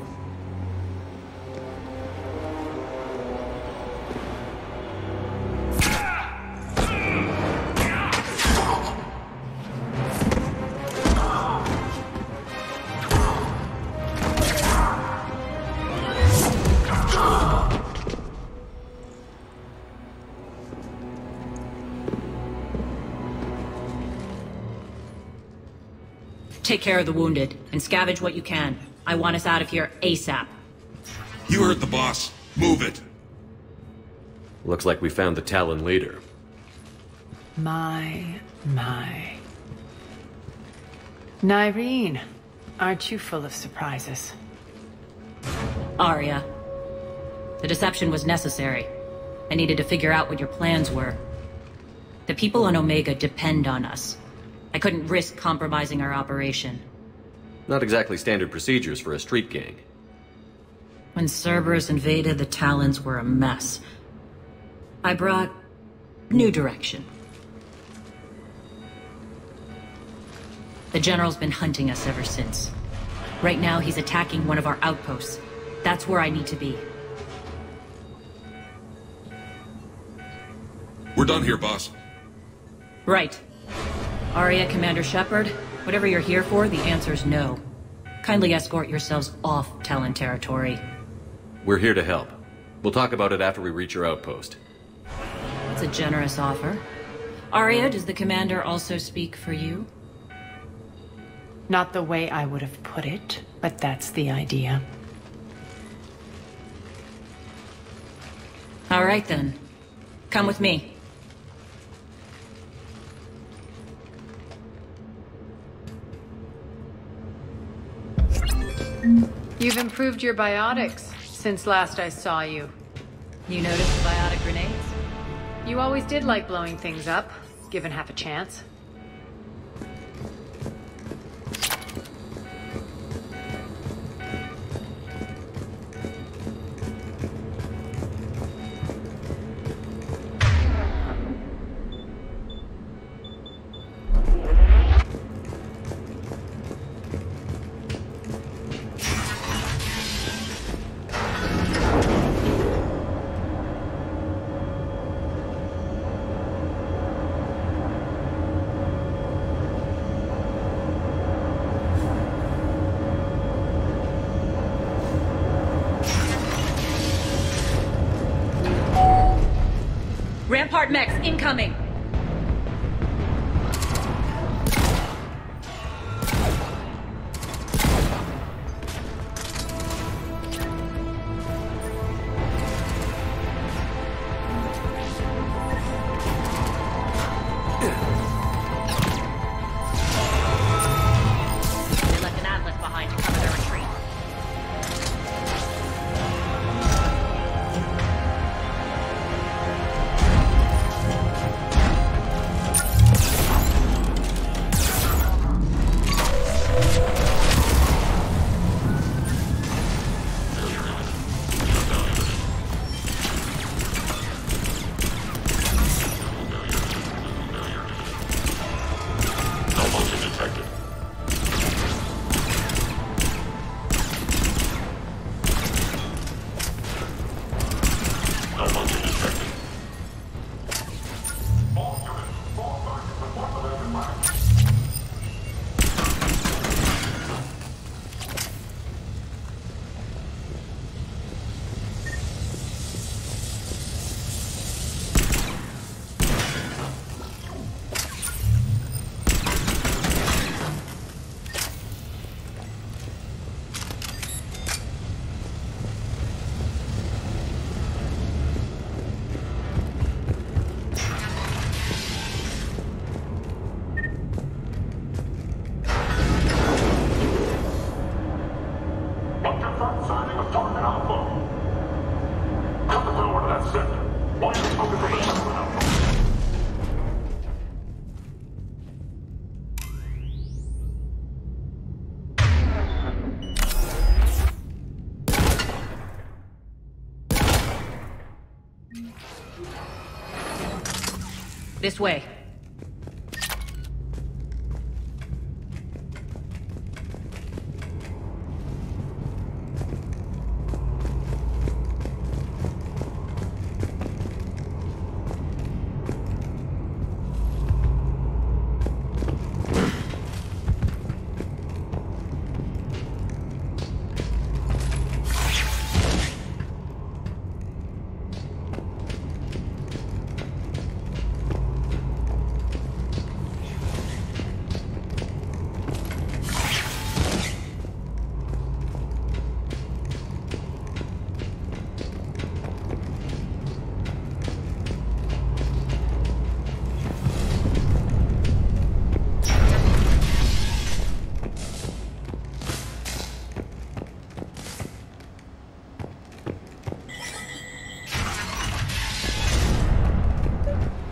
Take care of the wounded, and scavenge what you can. I want us out of here ASAP.
You heard the boss. Move it.
Looks like we found the Talon leader.
My. Nyreen, aren't you full of surprises?
Aria. The deception was necessary. I needed to figure out what your plans were. The people on Omega depend on us. I couldn't risk compromising our operation.
Not exactly standard procedures for a street gang.
When Cerberus invaded, the Talons were a mess. I brought new direction. The General's been hunting us ever since. Right now, he's attacking one of our outposts. That's where I need to be.
We're done here, boss.
Right. Aria, Commander Shepard, whatever you're here for, the answer's no. Kindly escort yourselves off Talon territory.
We're here to help. We'll talk about it after we reach your outpost.
That's a generous offer. Aria, does the Commander also speak for you?
Not the way I would have put it, but that's the idea.
All right then. Come with me.
You've improved your biotics since last I saw you.
You noticed the biotic grenades?
You always did like blowing things up, given half a chance.
Rampart mechs incoming! They left an atlas behind to cover their retreat. This way.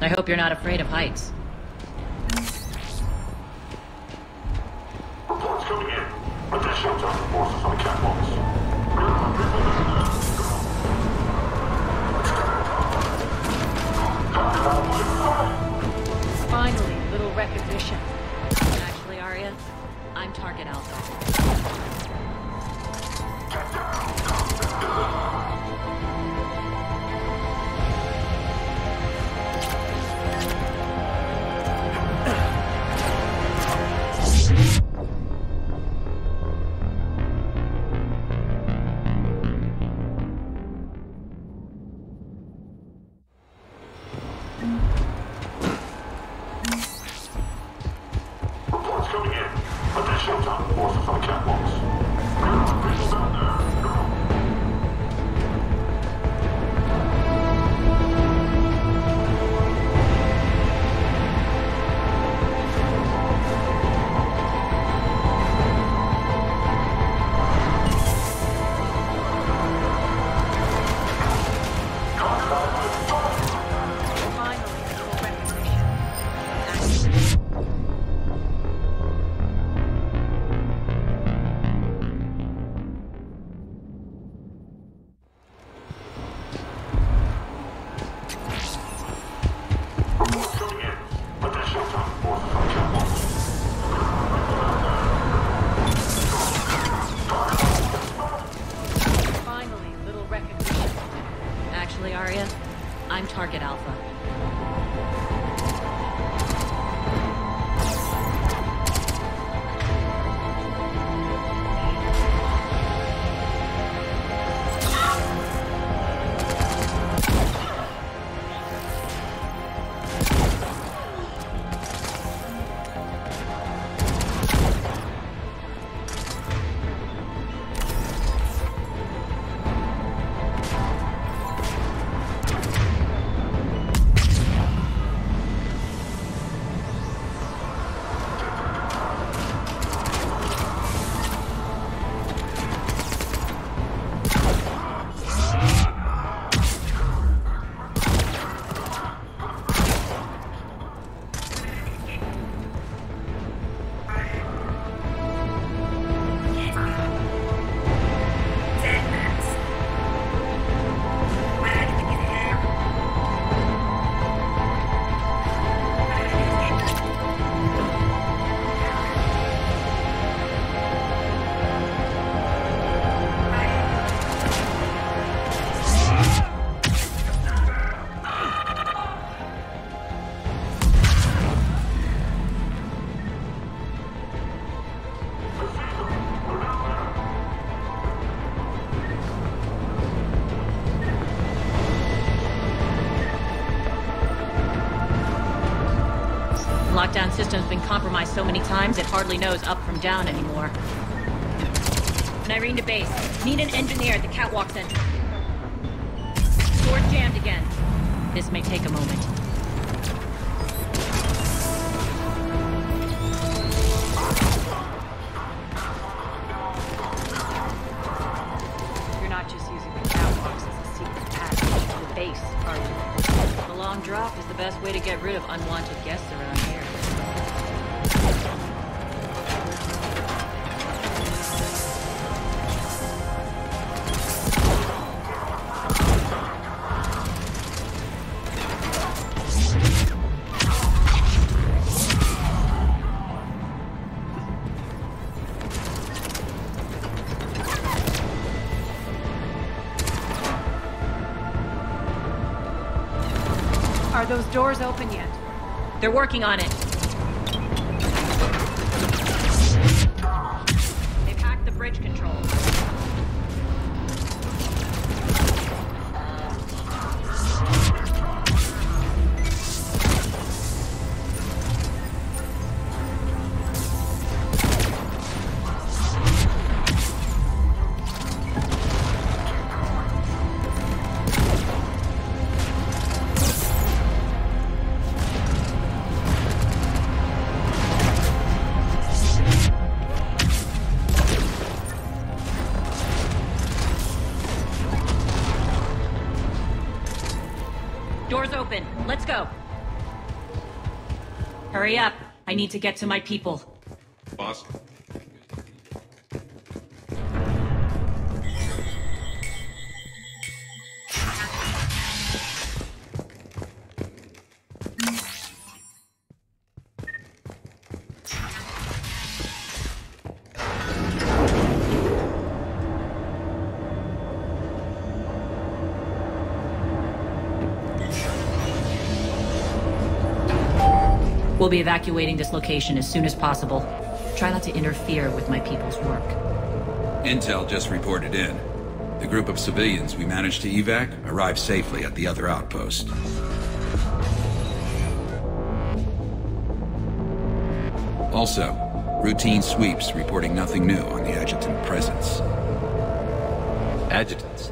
I hope you're not afraid of heights.
Reports coming in. Additional task forces on the catwalks.
Finally, a little recognition.
Actually, Aria, I'm target Alpha.
Reports coming in. Additional task forces on the catwalks. Visual down there.
Actually, Aria, I'm target Alpha. Lockdown system's been compromised so many times it hardly knows up from down anymore. An Irene to base. Need an engineer at the catwalk center. Door's jammed again. This may take a moment.
You're not just using the catwalks as a secret passage to the base, are you?
The long drop is the best way to get rid of unwanted guests around here.
those doors open yet?
They're working on it. They've hacked the bridge controls. Doors open. Let's go. Hurry up. I need to get to my people.
Boss.
We'll be evacuating this location as soon as possible. Try not to interfere with my people's work.
Intel just reported in. The group of civilians we managed to evac arrived safely at the other outpost. Also, routine sweeps reporting nothing new on the adjutant presence.
Adjutants?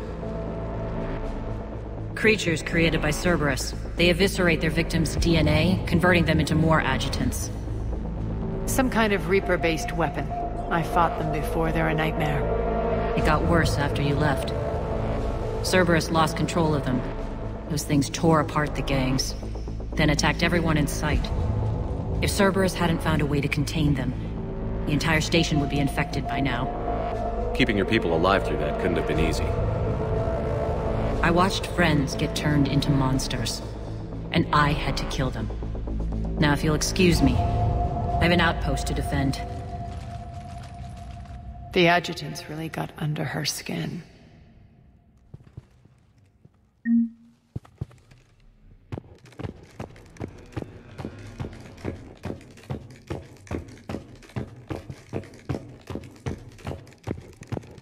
Creatures created by Cerberus. They eviscerate their victims' DNA, converting them into more adjutants.
Some kind of Reaper-based weapon. I fought them before, they're a nightmare.
It got worse after you left. Cerberus lost control of them. Those things tore apart the gangs, then attacked everyone in sight. If Cerberus hadn't found a way to contain them, the entire station would be infected by now.
Keeping your people alive through that couldn't have been easy.
I watched friends get turned into monsters, and I had to kill them. Now, if you'll excuse me, I have an outpost to defend.
The adjutants really got under her skin.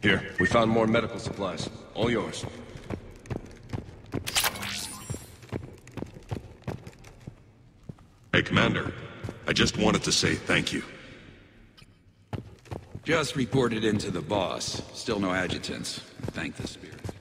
Here, we found more medical supplies. All yours.
Hey, Commander. I just wanted to say thank you.
Just reported into the boss. Still no adjutants. Thank the spirit.